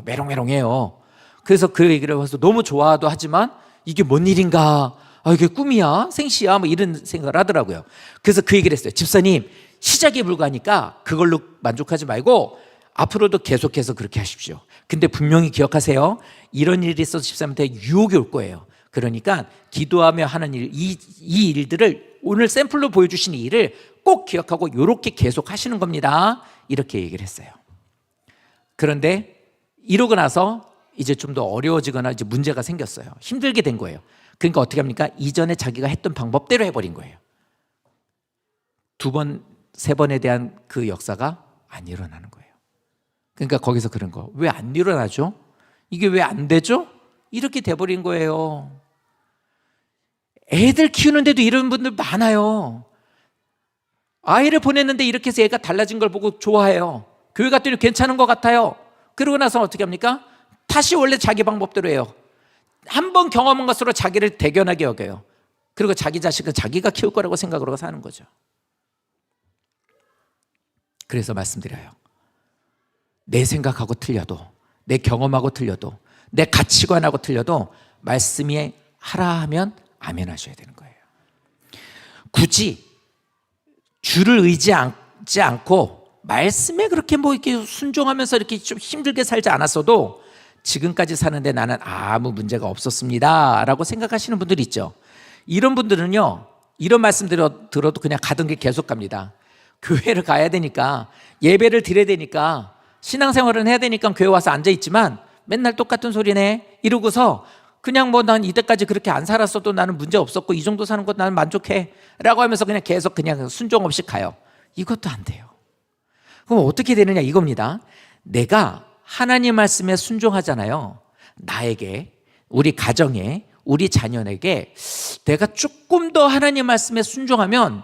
메롱메롱해요. 그래서 그 얘기를 해서 너무 좋아도 하지만 이게 뭔 일인가 이게 꿈이야? 생시야? 뭐 이런 생각을 하더라고요. 그래서 그 얘기를 했어요. 집사님, 시작에 불과하니까 그걸로 만족하지 말고 앞으로도 계속해서 그렇게 하십시오. 근데 분명히 기억하세요. 이런 일이 있어서 집사님한테 유혹이 올 거예요. 그러니까 기도하며 하는 일, 이 일들을 오늘 샘플로 보여주신 이 일을 꼭 기억하고 이렇게 계속 하시는 겁니다. 이렇게 얘기를 했어요. 그런데 이러고 나서 이제 좀 더 어려워지거나 이제 문제가 생겼어요. 힘들게 된 거예요. 그러니까 어떻게 합니까? 이전에 자기가 했던 방법대로 해버린 거예요. 2번, 3번에 대한 그 역사가 안 일어나는 거예요. 그러니까 거기서 그런 거. 왜 안 일어나죠? 이게 왜 안 되죠? 이렇게 돼버린 거예요. 애들 키우는데도 이런 분들 많아요. 아이를 보냈는데 이렇게 해서 애가 달라진 걸 보고 좋아해요. 교회 갔더니 괜찮은 것 같아요. 그러고 나서 어떻게 합니까? 다시 원래 자기 방법대로 해요. 한 번 경험한 것으로 자기를 대견하게 여겨요. 그리고 자기 자식은 자기가 키울 거라고 생각으로 사는 거죠. 그래서 말씀드려요. 내 생각하고 틀려도, 내 경험하고 틀려도, 내 가치관하고 틀려도 말씀이 하라 하면 아멘 하셔야 되는 거예요. 굳이 주를 의지하지 않고 말씀에 그렇게 뭐 이렇게 순종하면서 이렇게 좀 힘들게 살지 않았어도 지금까지 사는데 나는 아무 문제가 없었습니다 라고 생각하시는 분들이 있죠. 이런 분들은요, 이런 말씀 들어도 그냥 가던 길 계속 갑니다. 교회를 가야 되니까, 예배를 드려야 되니까, 신앙생활은 해야 되니까 교회 와서 앉아있지만 맨날 똑같은 소리네 이러고서 그냥 뭐 난 이때까지 그렇게 안 살았어도 나는 문제 없었고 이 정도 사는 것 나는 만족해 라고 하면서 그냥 계속 그냥 순종 없이 가요. 이것도 안 돼요. 그럼 어떻게 되느냐 이겁니다. 내가 하나님 말씀에 순종하잖아요. 나에게, 우리 가정에, 우리 자녀에게 내가 조금 더 하나님 말씀에 순종하면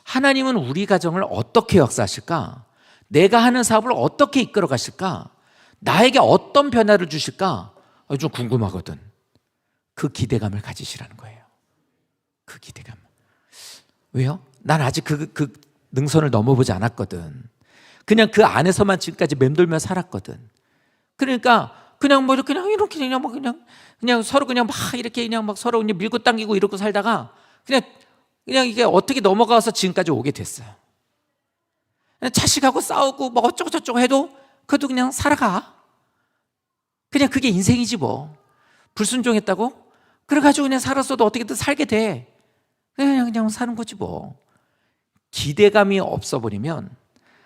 하나님은 우리 가정을 어떻게 역사하실까? 내가 하는 사업을 어떻게 이끌어 가실까? 나에게 어떤 변화를 주실까? 좀 궁금하거든. 그 기대감을 가지시라는 거예요. 그 기대감. 왜요? 난 아직 그 능선을 넘어보지 않았거든. 그냥 그 안에서만 지금까지 맴돌며 살았거든. 그러니까 그냥 뭐 이렇게 그냥 뭐 그냥 서로 그냥 막 이렇게 그냥 막 서로 그냥 밀고 당기고 이러고 살다가 그냥 이게 어떻게 넘어가서 지금까지 오게 됐어요. 자식하고 싸우고 뭐 어쩌고저쩌고 해도 그래도 그냥 살아가. 그냥 그게 인생이지 뭐. 불순종했다고? 그래가지고 그냥 살았어도 어떻게든 살게 돼. 그냥 사는 거지 뭐. 기대감이 없어버리면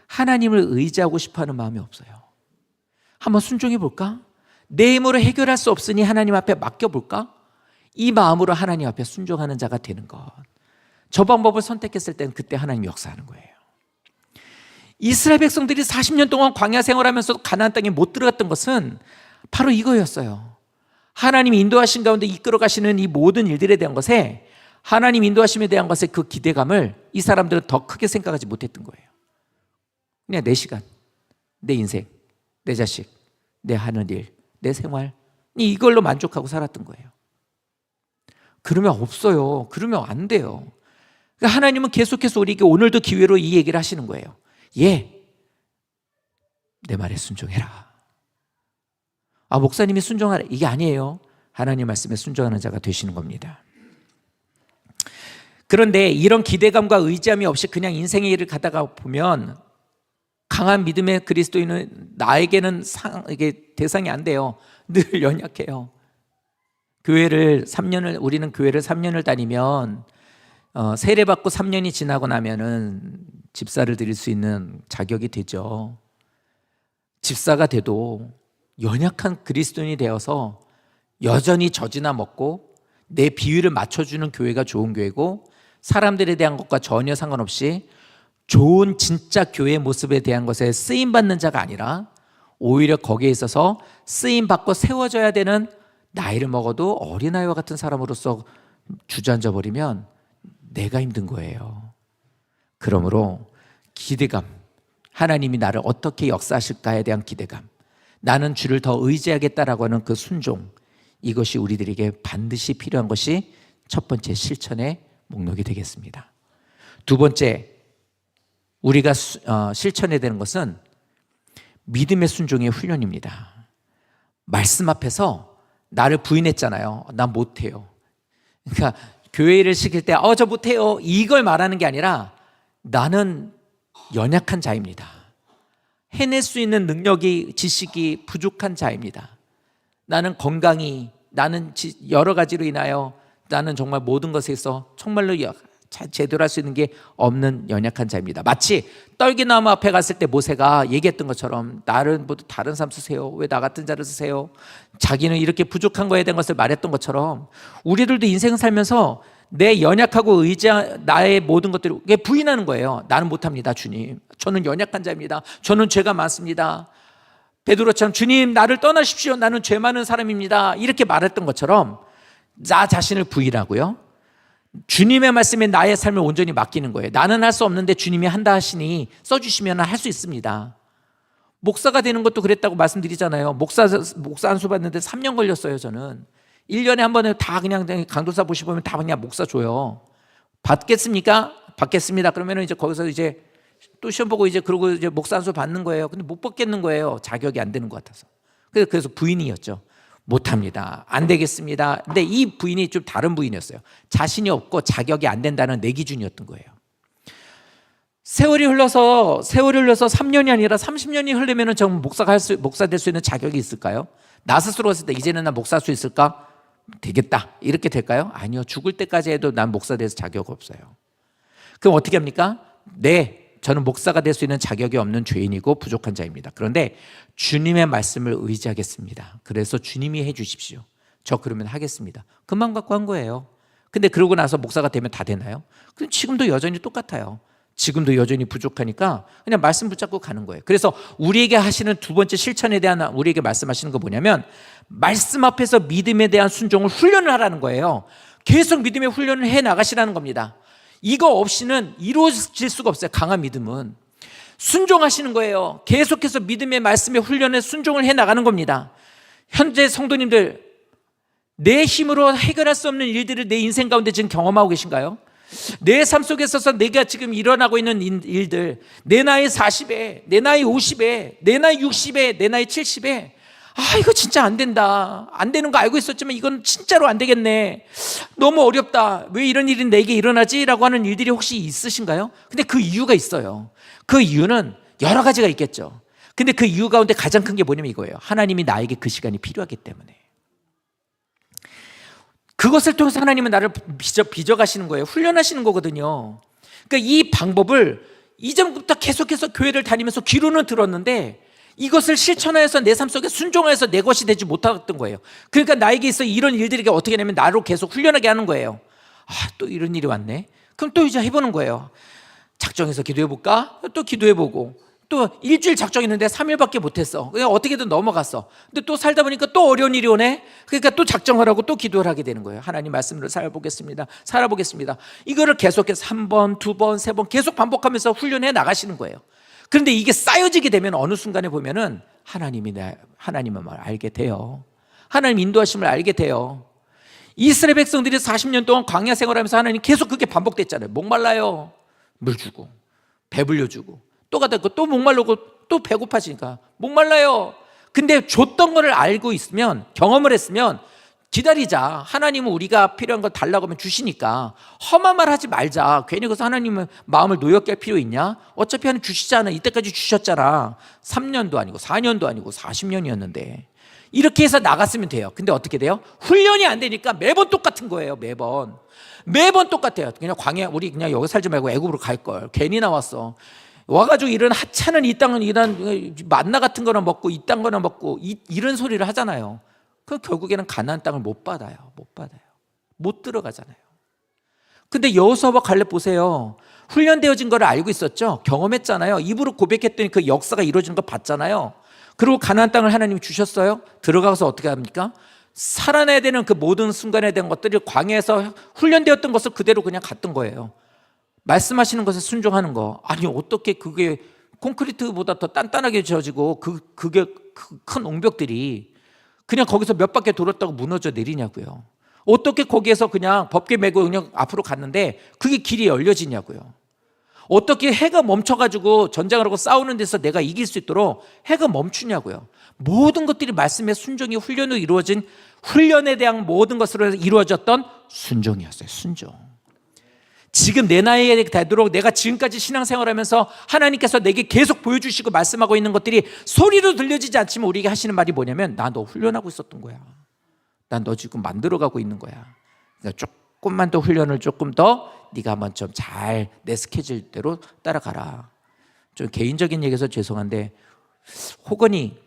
하나님을 의지하고 싶어하는 마음이 없어요. 한번 순종해 볼까? 내 힘으로 해결할 수 없으니 하나님 앞에 맡겨볼까? 이 마음으로 하나님 앞에 순종하는 자가 되는 것. 저 방법을 선택했을 땐 그때 하나님이 역사하는 거예요. 이스라엘 백성들이 40년 동안 광야 생활하면서 가나안 땅에 못 들어갔던 것은 바로 이거였어요. 하나님이 인도하신 가운데 이끌어 가시는 이 모든 일들에 대한 것에, 하나님 인도하심에 대한 것에 그 기대감을 이 사람들은 더 크게 생각하지 못했던 거예요. 그냥 내 시간, 내 인생, 내 자식, 내 하는 일, 내 생활, 이걸로 만족하고 살았던 거예요. 그러면 없어요. 그러면 안 돼요. 그러니까 하나님은 계속해서 우리에게 오늘도 기회로 이 얘기를 하시는 거예요. 내 말에 순종해라. 목사님이 순종하라, 이게 아니에요. 하나님 말씀에 순종하는 자가 되시는 겁니다. 그런데 이런 기대감과 의지함이 없이 그냥 인생의 일을 가다가 보면 강한 믿음의 그리스도인은 나에게는 이게 대상이 안 돼요. 늘 연약해요. 우리는 교회를 3년을 다니면 세례받고 3년이 지나고 나면은 집사를 드릴 수 있는 자격이 되죠. 집사가 돼도 연약한 그리스도인이 되어서 여전히 젖이나 먹고 내 비위를 맞춰주는 교회가 좋은 교회고, 사람들에 대한 것과 전혀 상관없이 좋은 진짜 교회의 모습에 대한 것에 쓰임받는 자가 아니라 오히려 거기에 있어서 쓰임받고 세워져야 되는, 나이를 먹어도 어린아이와 같은 사람으로서 주저앉아 버리면 내가 힘든 거예요. 그러므로 기대감, 하나님이 나를 어떻게 역사하실까에 대한 기대감, 나는 주를 더 의지하겠다라고 하는 그 순종, 이것이 우리들에게 반드시 필요한 것이 첫 번째 실천의 목록이 되겠습니다. 두 번째, 우리가 실천해야 되는 것은 믿음의 순종의 훈련입니다. 말씀 앞에서 나를 부인했잖아요. 난 못해요. 그러니까 교회 일을 시킬 때 저 못해요 이걸 말하는 게 아니라 나는 연약한 자입니다. 해낼 수 있는 능력이 지식이 부족한 자입니다. 나는 건강이 나는 여러 가지로 인하여 나는 정말 모든 것에 있어 정말로 제대로 할 수 있는 게 없는 연약한 자입니다. 마치 떨기나무 앞에 갔을 때 모세가 얘기했던 것처럼 나를 모두 다른 사람 쓰세요. 왜 나 같은 자를 쓰세요? 자기는 이렇게 부족한 거에 대한 것을 말했던 것처럼 우리들도 인생 살면서 내 연약하고 나의 모든 것들을 부인하는 거예요. 나는 못합니다 주님. 저는 연약한 자입니다. 저는 죄가 많습니다. 베드로처럼 주님 나를 떠나십시오. 나는 죄 많은 사람입니다. 이렇게 말했던 것처럼 나 자신을 부인하고요. 주님의 말씀에 나의 삶을 온전히 맡기는 거예요. 나는 할 수 없는데 주님이 한다 하시니 써주시면 할 수 있습니다. 목사가 되는 것도 그랬다고 말씀드리잖아요. 목사 안수 받는데 3년 걸렸어요. 저는 1년에 한 번에 다 그냥 강도사 보시면 다 그냥 목사 줘요. 받겠습니까? 받겠습니다. 그러면 이제 거기서 이제 또 시험 보고 그러고 목사 안수 받는 거예요. 근데 못 받겠는 거예요. 자격이 안 되는 것 같아서. 그래서 부인이었죠. 못합니다. 안 되겠습니다. 근데 이 부인이 좀 다른 부인이었어요. 자신이 없고 자격이 안 된다는 내 기준이었던 거예요. 세월이 흘러서 3년이 아니라 30년이 흐르면 정 목사 될 수 있는 자격이 있을까요? 나 스스로 했을 때 이제는 나 목사 할 수 있을까? 되겠다. 이렇게 될까요? 아니요. 죽을 때까지 해도 난 목사 돼서 자격 없어요. 그럼 어떻게 합니까? 저는 목사가 될 수 있는 자격이 없는 죄인이고 부족한 자입니다. 그런데 주님의 말씀을 의지하겠습니다. 그래서 주님이 해 주십시오. 저 그러면 하겠습니다. 그 마음 갖고 한 거예요. 근데 그러고 나서 목사가 되면 다 되나요? 그럼 지금도 여전히 똑같아요. 지금도 여전히 부족하니까 그냥 말씀 붙잡고 가는 거예요. 그래서 우리에게 하시는 두 번째 실천에 대한 우리에게 말씀하시는 거 뭐냐면 말씀 앞에서 믿음에 대한 순종을 훈련을 하라는 거예요. 계속 믿음의 훈련을 해 나가시라는 겁니다. 이거 없이는 이루어질 수가 없어요. 강한 믿음은 순종하시는 거예요. 계속해서 믿음의 말씀의 훈련에 순종을 해 나가는 겁니다. 현재 성도님들 내 힘으로 해결할 수 없는 일들을 내 인생 가운데 지금 경험하고 계신가요? 내 삶 속에 있어서 내가 지금 일어나고 있는 일들, 내 나이 40에, 내 나이 50에, 내 나이 60에, 내 나이 70에 이거 진짜 안 된다. 안 되는 거 알고 있었지만 이건 진짜로 안 되겠네. 너무 어렵다. 왜 이런 일이 내게 일어나지? 라고 하는 일들이 혹시 있으신가요? 근데 그 이유가 있어요. 그 이유는 여러 가지가 있겠죠. 근데 그 이유 가운데 가장 큰 게 뭐냐면 이거예요. 하나님이 나에게 그 시간이 필요하기 때문에. 그것을 통해서 하나님은 나를 빚어가시는 거예요. 훈련하시는 거거든요. 그러니까 이 방법을 이전부터 계속해서 교회를 다니면서 귀로는 들었는데 이것을 실천하여서 내 삶 속에 순종하여서 내 것이 되지 못했던 거예요. 그러니까 나에게 있어 이런 일들이 어떻게 되냐면 나로 계속 훈련하게 하는 거예요. 또 이런 일이 왔네. 그럼 또 이제 해보는 거예요. 작정해서 기도해볼까? 또 기도해보고 또 일주일 작정했는데 3일밖에 못했어. 그냥 어떻게든 넘어갔어. 근데 또 살다 보니까 또 어려운 일이 오네. 그러니까 또 작정하라고 또 기도를 하게 되는 거예요. 하나님 말씀으로 살아보겠습니다. 이거를 계속해서 1번, 2번, 3번 계속 반복하면서 훈련해 나가시는 거예요. 그런데 이게 쌓여지게 되면 어느 순간에 보면은 하나님의 말을 알게 돼요. 하나님 인도하심을 알게 돼요. 이스라엘 백성들이 40년 동안 광야 생활하면서 하나님 계속 그게 반복됐잖아요. 목말라요. 물 주고 배불려 주고 또 가다 또 목말르고 또 배고파지니까 목말라요. 근데 줬던 거를 알고 있으면 경험을 했으면 기다리자. 하나님은 우리가 필요한 거 달라고 하면 주시니까 험한 말 하지 말자. 괜히 그래서 하나님은 마음을 노엽게 할 필요 있냐? 어차피 하나님 주시잖아. 이때까지 주셨잖아. 3년도 아니고 4년도 아니고 40년이었는데 이렇게 해서 나갔으면 돼요. 근데 어떻게 돼요? 훈련이 안 되니까 매번 똑같은 거예요. 매번 똑같아요. 그냥 광야 우리 그냥 여기 살지 말고 애굽으로 갈 걸. 괜히 나왔어. 와가지고 이런 하찮은 이 땅은 이런 만나 같은 거나 먹고 이 땅 거나 먹고 이런 소리를 하잖아요. 그럼 결국에는 가나안 땅을 못 받아요. 못 들어가잖아요. 근데 여호수아와 갈렙 보세요. 훈련되어진 걸 알고 있었죠. 경험했잖아요. 입으로 고백했더니 그 역사가 이루어지는 거 봤잖아요. 그리고 가나안 땅을 하나님이 주셨어요. 들어가서 어떻게 합니까? 살아내야 되는 그 모든 순간에 대한 것들이 광야에서 훈련되었던 것을 그대로 그냥 갔던 거예요. 말씀하시는 것에 순종하는 거. 아니 어떻게 그게 콘크리트보다 더 단단하게 지어지고 그게 큰 옹벽들이 그냥 거기서 몇 바퀴 돌았다고 무너져 내리냐고요. 어떻게 거기에서 그냥 법궤 메고 그냥 앞으로 갔는데 그게 길이 열려지냐고요. 어떻게 해가 멈춰가지고 전쟁을 하고 싸우는 데서 내가 이길 수 있도록 해가 멈추냐고요. 모든 것들이 말씀의 순종이 훈련으로 이루어진 훈련에 대한 모든 것으로 이루어졌던 순종이었어요. 순종. 지금 내 나이에 되도록 내가 지금까지 신앙생활하면서 하나님께서 내게 계속 보여주시고 말씀하고 있는 것들이 소리로 들려지지 않지만 우리에게 하시는 말이 뭐냐면 나 너 훈련하고 있었던 거야. 난 너 지금 만들어가고 있는 거야. 그러니까 조금만 더 훈련을 조금 더 네가 한번 좀 잘 내 스케줄대로 따라가라. 좀 개인적인 얘기해서 죄송한데 호건이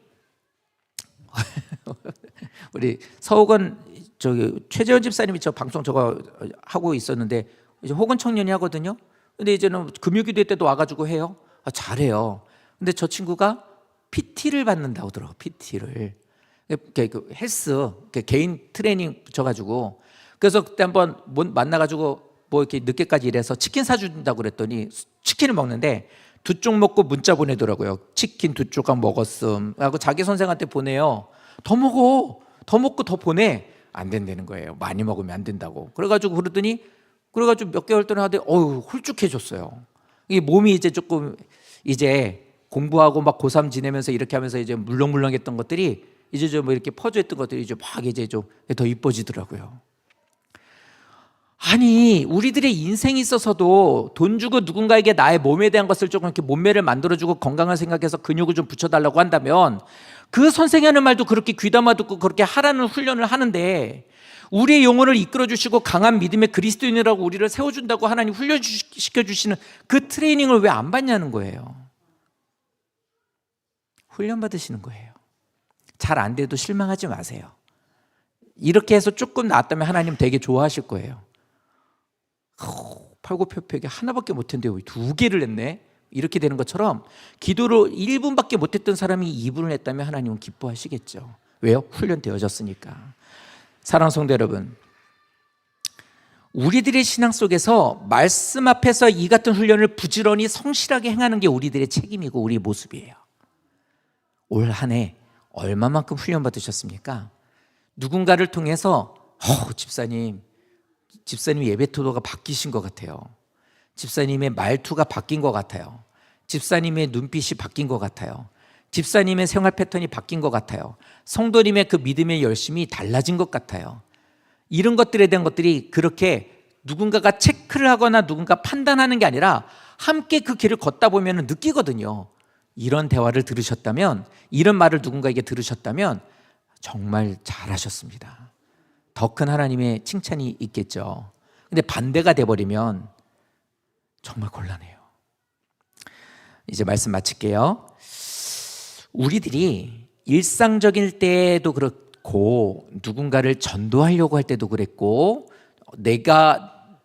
우리 서호건 저기 최재원 집사님이 저 방송 저거 하고 있었는데 이제 호건 청년이 하거든요. 근데 이제는 금요기도 때도 와가지고 해요. 잘해요. 근데 저 친구가 PT를 받는다고 하더라고. PT를 그 헬스 개인 트레이닝 붙여가지고 그래서 그때 한번 만나가지고 뭐 이렇게 늦게까지 일해서 치킨 사준다고 그랬더니 치킨을 먹는데 2쪽 먹고 문자 보내더라고요. 치킨 2조각 먹었음 하고 자기 선생한테 보내요. 더 먹어, 더 먹고 더 보내. 안 된다는 거예요. 많이 먹으면 안 된다고. 그래가지고 몇 개월 동안 하더니 홀쭉해졌어요. 이게 몸이 이제 조금 이제 공부하고 막 고3 지내면서 이렇게 하면서 이제 물렁물렁했던 것들이 이제 좀 이렇게 퍼져있던 것들이 이제 막 이제 좀 더 이뻐지더라고요. 아니 우리들의 인생에 있어서도 돈 주고 누군가에게 나의 몸에 대한 것을 조금 이렇게 몸매를 만들어주고 건강을 생각해서 근육을 좀 붙여달라고 한다면 그 선생이 하는 말도 그렇게 귀담아 듣고 그렇게 하라는 훈련을 하는데 우리의 영혼을 이끌어주시고 강한 믿음의 그리스도인이라고 우리를 세워준다고 하나님 훈련시켜주시는 그 트레이닝을 왜 안 받냐는 거예요. 훈련 받으시는 거예요. 잘 안 돼도 실망하지 마세요. 이렇게 해서 조금 나았다면 하나님 되게 좋아하실 거예요. 팔굽혀펴기 하나밖에 못했는데 왜 2개를 했네? 이렇게 되는 것처럼 기도를 1분밖에 못했던 사람이 2분을 했다면 하나님은 기뻐하시겠죠. 왜요? 훈련되어졌으니까. 사랑하는 성도 여러분, 우리들의 신앙 속에서 말씀 앞에서 이 같은 훈련을 부지런히 성실하게 행하는 게 우리들의 책임이고 우리의 모습이에요. 올 한 해 얼마만큼 훈련 받으셨습니까? 누군가를 통해서 집사님 예배 태도가 바뀌신 것 같아요. 집사님의 말투가 바뀐 것 같아요. 집사님의 눈빛이 바뀐 것 같아요. 집사님의 생활 패턴이 바뀐 것 같아요. 성도님의 그 믿음의 열심이 달라진 것 같아요. 이런 것들에 대한 것들이 그렇게 누군가가 체크를 하거나 누군가 판단하는 게 아니라 함께 그 길을 걷다 보면 느끼거든요. 이런 대화를 들으셨다면, 이런 말을 누군가에게 들으셨다면 정말 잘하셨습니다. 더 큰 하나님의 칭찬이 있겠죠. 근데 반대가 돼버리면 정말 곤란해요. 이제 말씀 마칠게요. 우리들이 일상적일 때도 그렇고 누군가를 전도하려고 할 때도 그랬고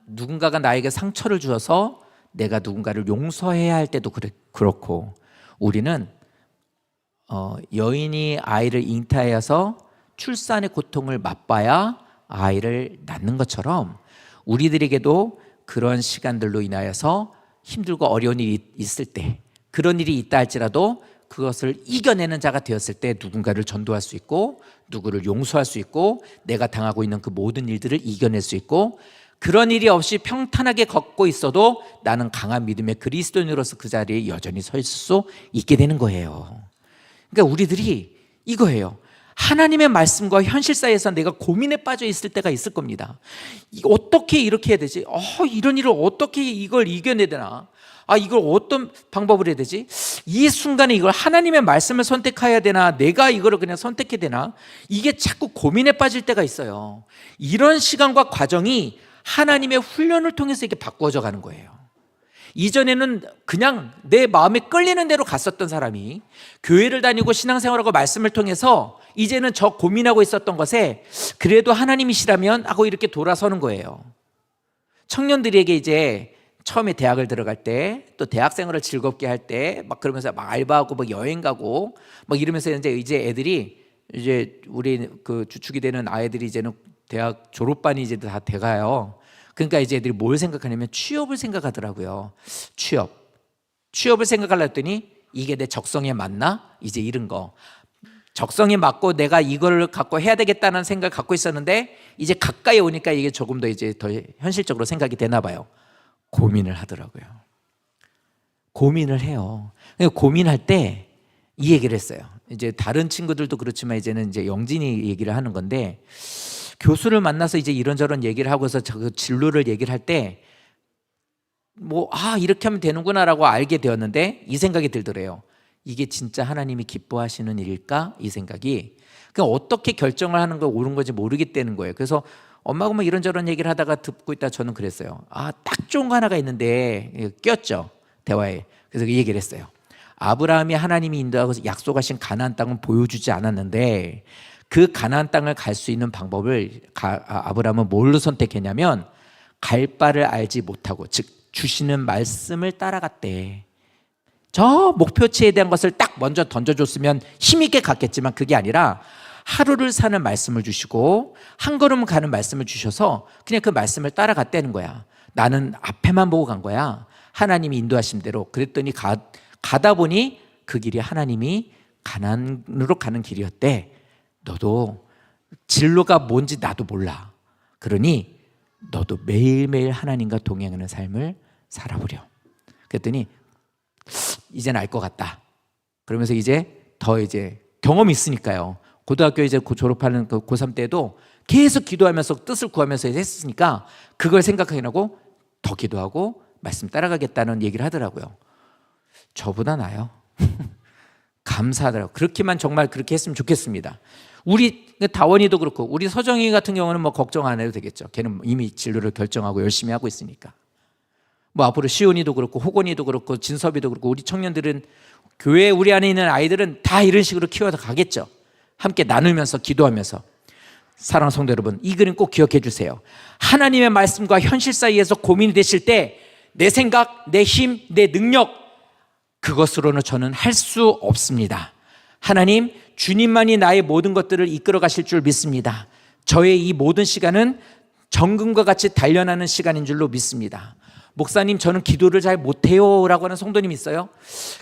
누군가가 나에게 상처를 주어서 내가 누군가를 용서해야 할 때도 그렇고 우리는 여인이 아이를 잉태하여서 출산의 고통을 맛봐야 아이를 낳는 것처럼 우리들에게도 그런 시간들로 인하여서 힘들고 어려운 일이 있을 때 그런 일이 있다 할지라도 그것을 이겨내는 자가 되었을 때 누군가를 전도할 수 있고 누구를 용서할 수 있고 내가 당하고 있는 그 모든 일들을 이겨낼 수 있고 그런 일이 없이 평탄하게 걷고 있어도 나는 강한 믿음의 그리스도인으로서 그 자리에 여전히 서 있을 수 있게 되는 거예요. 그러니까 우리들이 이거예요. 하나님의 말씀과 현실 사이에서 내가 고민에 빠져 있을 때가 있을 겁니다. 어떻게 이렇게 해야 되지? 이런 일을 어떻게 이걸 이겨내야 되나? 이걸 어떤 방법을 해야 되지? 이 순간에 이걸 하나님의 말씀을 선택해야 되나? 내가 이거를 그냥 선택해야 되나? 이게 자꾸 고민에 빠질 때가 있어요. 이런 시간과 과정이 하나님의 훈련을 통해서 이렇게 바꾸어져 가는 거예요. 이전에는 그냥 내 마음에 끌리는 대로 갔었던 사람이 교회를 다니고 신앙생활하고 말씀을 통해서 이제는 저 고민하고 있었던 것에 그래도 하나님이시라면 하고 이렇게 돌아서는 거예요. 청년들에게 이제 처음에 대학을 들어갈 때 또 대학생활을 즐겁게 할 때 막 그러면서 막 알바하고 막 여행 가고 막 이러면서 이제 애들이 이제 우리 그 주축이 되는 아이들이 이제는 대학 졸업반이 이제 다 돼가요. 그러니까 이제 애들이 뭘 생각하냐면 취업을 생각하더라고요. 취업을 생각하려 했더니 이게 내 적성에 맞나? 이제 이런 거. 적성에 맞고 내가 이걸 갖고 해야 되겠다는 생각을 갖고 있었는데 이제 가까이 오니까 이게 조금 더 이제 더 현실적으로 생각이 되나 봐요. 고민을 하더라고요. 고민을 해요. 고민할 때 이 얘기를 했어요. 이제 다른 친구들도 그렇지만 이제는 이제 영진이 얘기를 하는 건데 교수를 만나서 이제 이런저런 얘기를 하고서 그 진로를 얘기를 할 때 이렇게 하면 되는구나라고 알게 되었는데 이 생각이 들더래요. 이게 진짜 하나님이 기뻐하시는 일일까? 이 생각이. 그러니까 어떻게 결정을 하는 거 옳은 건지 모르겠다는 거예요. 그래서 엄마가 뭐 이런저런 얘기를 하다가 듣고 있다 저는 그랬어요. 딱 좋은 거 하나가 있는데 꼈죠, 대화에. 그래서 그 얘기를 했어요. 아브라함이 하나님이 인도하고 약속하신 가나안 땅은 보여주지 않았는데 그 가나안 땅을 갈 수 있는 방법을 아브라함은 뭘로 선택했냐면 갈 바를 알지 못하고, 즉 주시는 말씀을 따라갔대. 저 목표치에 대한 것을 딱 먼저 던져줬으면 힘있게 갔겠지만 그게 아니라 하루를 사는 말씀을 주시고 한 걸음 가는 말씀을 주셔서 그냥 그 말씀을 따라갔다는 거야. 나는 앞에만 보고 간 거야. 하나님이 인도하신 대로. 그랬더니 가다 보니 그 길이 하나님이 가나안으로 가는 길이었대. 너도 진로가 뭔지 나도 몰라. 그러니 너도 매일매일 하나님과 동행하는 삶을 살아보려. 그랬더니 이제는 알 것 같다. 그러면서 이제 경험이 있으니까요. 고등학교 이제 졸업하는 그 고3 때도 계속 기도하면서 뜻을 구하면서 했으니까 그걸 생각하게 하고 더 기도하고 말씀 따라가겠다는 얘기를 하더라고요. 저보다 나아요. 감사하더라고요. 그렇게만 정말 그렇게 했으면 좋겠습니다. 우리 다원이도 그렇고 우리 서정이 같은 경우는 뭐 걱정 안 해도 되겠죠. 걔는 이미 진로를 결정하고 열심히 하고 있으니까. 뭐 앞으로 시온이도 그렇고 호건이도 그렇고 진섭이도 그렇고 우리 청년들은 교회 우리 안에 있는 아이들은 다 이런 식으로 키워서 가겠죠. 함께 나누면서 기도하면서. 사랑하는 성도 여러분, 이 그림 꼭 기억해 주세요. 하나님의 말씀과 현실 사이에서 고민이 되실 때 내 생각, 내 힘, 내 능력, 그것으로는 저는 할 수 없습니다. 하나님, 주님만이 나의 모든 것들을 이끌어 가실 줄 믿습니다. 저의 이 모든 시간은 정금과 같이 단련하는 시간인 줄로 믿습니다. 목사님, 저는 기도를 잘 못해요 라고 하는 성도님 있어요?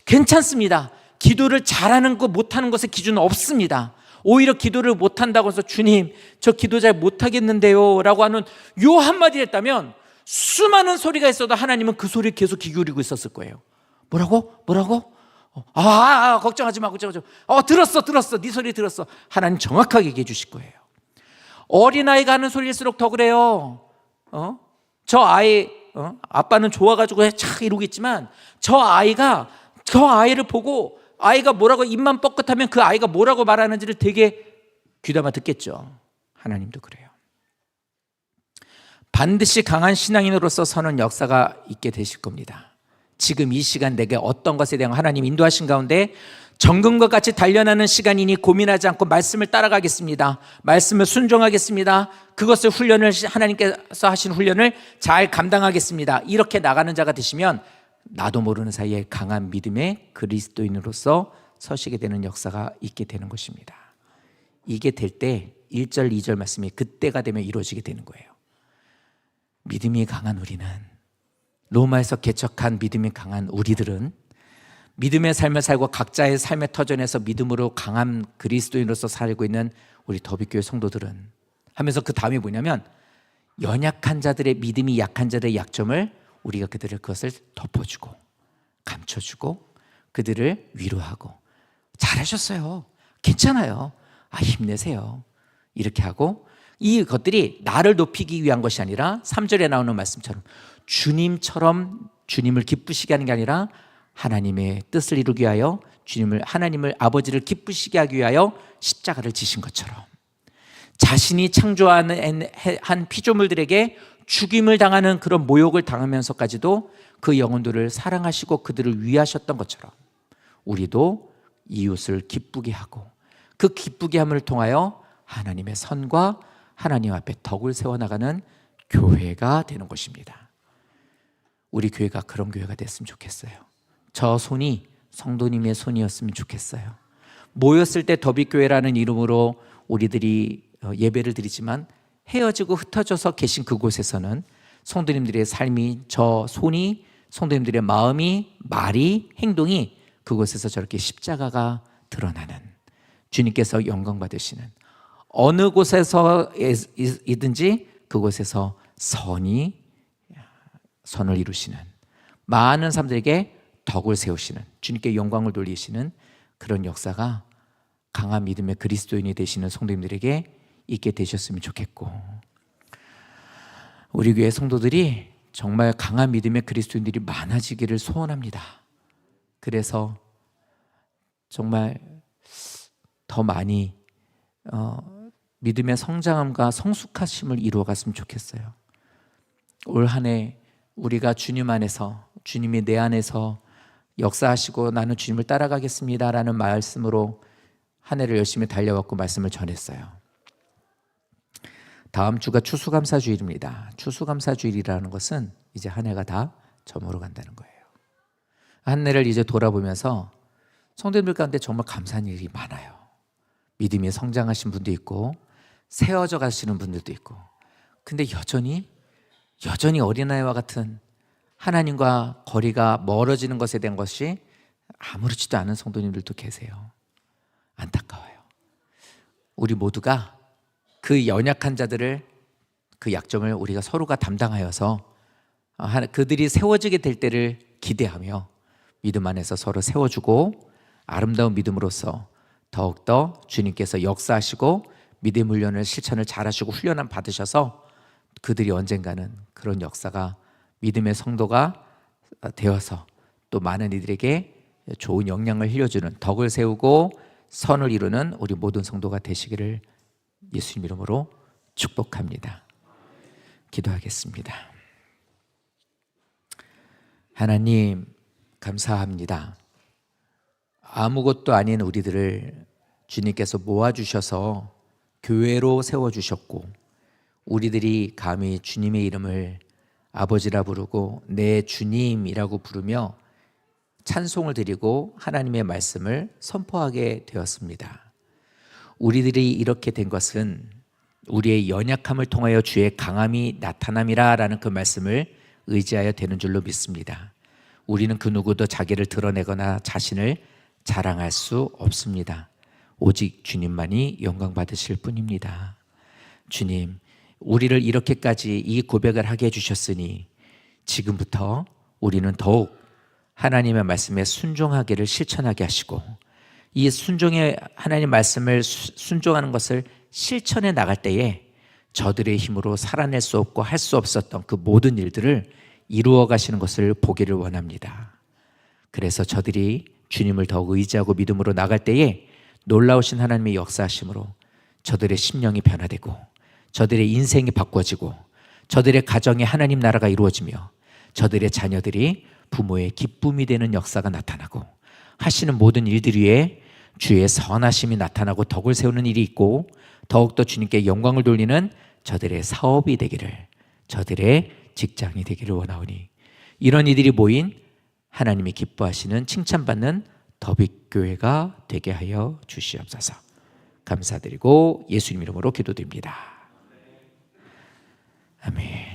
괜찮습니다. 기도를 잘하는 것 못하는 것의 기준은 없습니다. 오히려 기도를 못한다고 해서 주님 저 기도 잘 못하겠는데요 라고 하는 요 한마디 했다면 수많은 소리가 있어도 하나님은 그 소리에 계속 귀 기울이고 있었을 거예요. 뭐라고? 걱정하지 마. 들었어. 네 소리 들었어. 하나님 정확하게 얘기해 주실 거예요. 어린아이가 하는 소리일수록 더 그래요. 저 아이 아빠는 좋아가지고 착 이러고 있지만 저 아이를 보고 아이가 뭐라고 입만 뻐끗하면 그 아이가 뭐라고 말하는지를 되게 귀담아 듣겠죠. 하나님도 그래요. 반드시 강한 신앙인으로서 서는 역사가 있게 되실 겁니다. 지금 이 시간 내게 어떤 것에 대한 하나님 인도하신 가운데 정금과 같이 단련하는 시간이니 고민하지 않고 말씀을 따라가겠습니다. 말씀을 순종하겠습니다. 그것을 하나님께서 하신 훈련을 잘 감당하겠습니다. 이렇게 나가는 자가 되시면 나도 모르는 사이에 강한 믿음의 그리스도인으로서 서시게 되는 역사가 있게 되는 것입니다. 이게 될 때 1절, 2절 말씀이 그때가 되면 이루어지게 되는 거예요. 믿음이 강한 우리는, 로마에서 개척한 믿음이 강한 우리들은 믿음의 삶을 살고 각자의 삶의 터전에서 믿음으로 강한 그리스도인으로서 살고 있는 우리 더비교회 성도들은 하면서 그 다음에 뭐냐면 연약한 자들의 믿음이 약한 자들의 약점을 우리가 그것을 덮어주고 감춰주고 그들을 위로하고 잘하셨어요. 괜찮아요. 힘내세요. 이렇게 하고 이것들이 나를 높이기 위한 것이 아니라 3절에 나오는 말씀처럼 주님처럼 주님을 기쁘시게 하는 게 아니라 하나님의 뜻을 이루기 위하여 하나님을 아버지를 기쁘시게 하기 위하여 십자가를 지신 것처럼 자신이 창조하는 한 피조물들에게 죽임을 당하는 그런 모욕을 당하면서까지도 그 영혼들을 사랑하시고 그들을 위하셨던 것처럼 우리도 이웃을 기쁘게 하고 그 기쁘게 함을 통하여 하나님의 선과 하나님 앞에 덕을 세워나가는 교회가 되는 것입니다. 우리 교회가 그런 교회가 됐으면 좋겠어요. 저 손이 성도님의 손이었으면 좋겠어요. 모였을 때 더비교회라는 이름으로 우리들이 예배를 드리지만 헤어지고 흩어져서 계신 그곳에서는 성도님들의 삶이, 저 손이, 성도님들의 마음이, 말이, 행동이 그곳에서 저렇게 십자가가 드러나는, 주님께서 영광 받으시는, 어느 곳에서이든지 그곳에서 선을 이루시는, 많은 사람들에게 덕을 세우시는, 주님께 영광을 돌리시는 그런 역사가 강한 믿음의 그리스도인이 되시는 성도님들에게 있게 되셨으면 좋겠고, 우리 교회 성도들이 정말 강한 믿음의 그리스도인들이 많아지기를 소원합니다. 그래서 정말 더 많이 믿음의 성장함과 성숙하심을 이루어갔으면 좋겠어요. 올 한 해 우리가 주님 안에서, 주님이 내 안에서 역사하시고 나는 주님을 따라가겠습니다 라는 말씀으로 한 해를 열심히 달려왔고 말씀을 전했어요. 다음 주가 추수감사주일입니다. 추수감사주일이라는 것은 이제 한 해가 다 저물어 간다는 거예요. 한 해를 이제 돌아보면서 성도님들 가운데 정말 감사한 일이 많아요. 믿음이 성장하신 분도 있고 세워져 가시는 분들도 있고, 근데 여전히 어린아이와 같은 하나님과 거리가 멀어지는 것에 대한 것이 아무렇지도 않은 성도님들도 계세요. 안타까워요. 우리 모두가 그 연약한 자들을, 그 약점을 우리가 서로가 담당하여서 그들이 세워지게 될 때를 기대하며 믿음 안에서 서로 세워주고 아름다운 믿음으로써 더욱더 주님께서 역사하시고 믿음 훈련을 실천을 잘하시고 훈련을 받으셔서 그들이 언젠가는 그런 역사가 믿음의 성도가 되어서 또 많은 이들에게 좋은 영향을 흘려주는, 덕을 세우고 선을 이루는 우리 모든 성도가 되시기를 예수님 이름으로 축복합니다. 기도하겠습니다. 하나님 감사합니다. 아무것도 아닌 우리들을 주님께서 모아주셔서 교회로 세워주셨고, 우리들이 감히 주님의 이름을 아버지라 부르고 내 주님이라고 부르며 찬송을 드리고 하나님의 말씀을 선포하게 되었습니다. 우리들이 이렇게 된 것은 우리의 연약함을 통하여 주의 강함이 나타남이라 라는 그 말씀을 의지하여 되는 줄로 믿습니다. 우리는 그 누구도 자기를 드러내거나 자신을 자랑할 수 없습니다. 오직 주님만이 영광 받으실 뿐입니다. 주님, 우리를 이렇게까지 이 고백을 하게 해주셨으니 지금부터 우리는 더욱 하나님의 말씀에 순종하기를 실천하게 하시고, 이 순종의 하나님 말씀을 순종하는 것을 실천해 나갈 때에 저들의 힘으로 살아낼 수 없고 할 수 없었던 그 모든 일들을 이루어 가시는 것을 보기를 원합니다. 그래서 저들이 주님을 더욱 의지하고 믿음으로 나갈 때에 놀라우신 하나님의 역사하심으로 저들의 심령이 변화되고 저들의 인생이 바꿔지고 저들의 가정에 하나님 나라가 이루어지며 저들의 자녀들이 부모의 기쁨이 되는 역사가 나타나고, 하시는 모든 일들 위에 주의 선하심이 나타나고 덕을 세우는 일이 있고, 더욱더 주님께 영광을 돌리는 저들의 사업이 되기를, 저들의 직장이 되기를 원하오니, 이런 이들이 모인 하나님이 기뻐하시는 칭찬받는 더빅교회가 되게 하여 주시옵소서. 감사드리고 예수님 이름으로 기도드립니다. 아멘.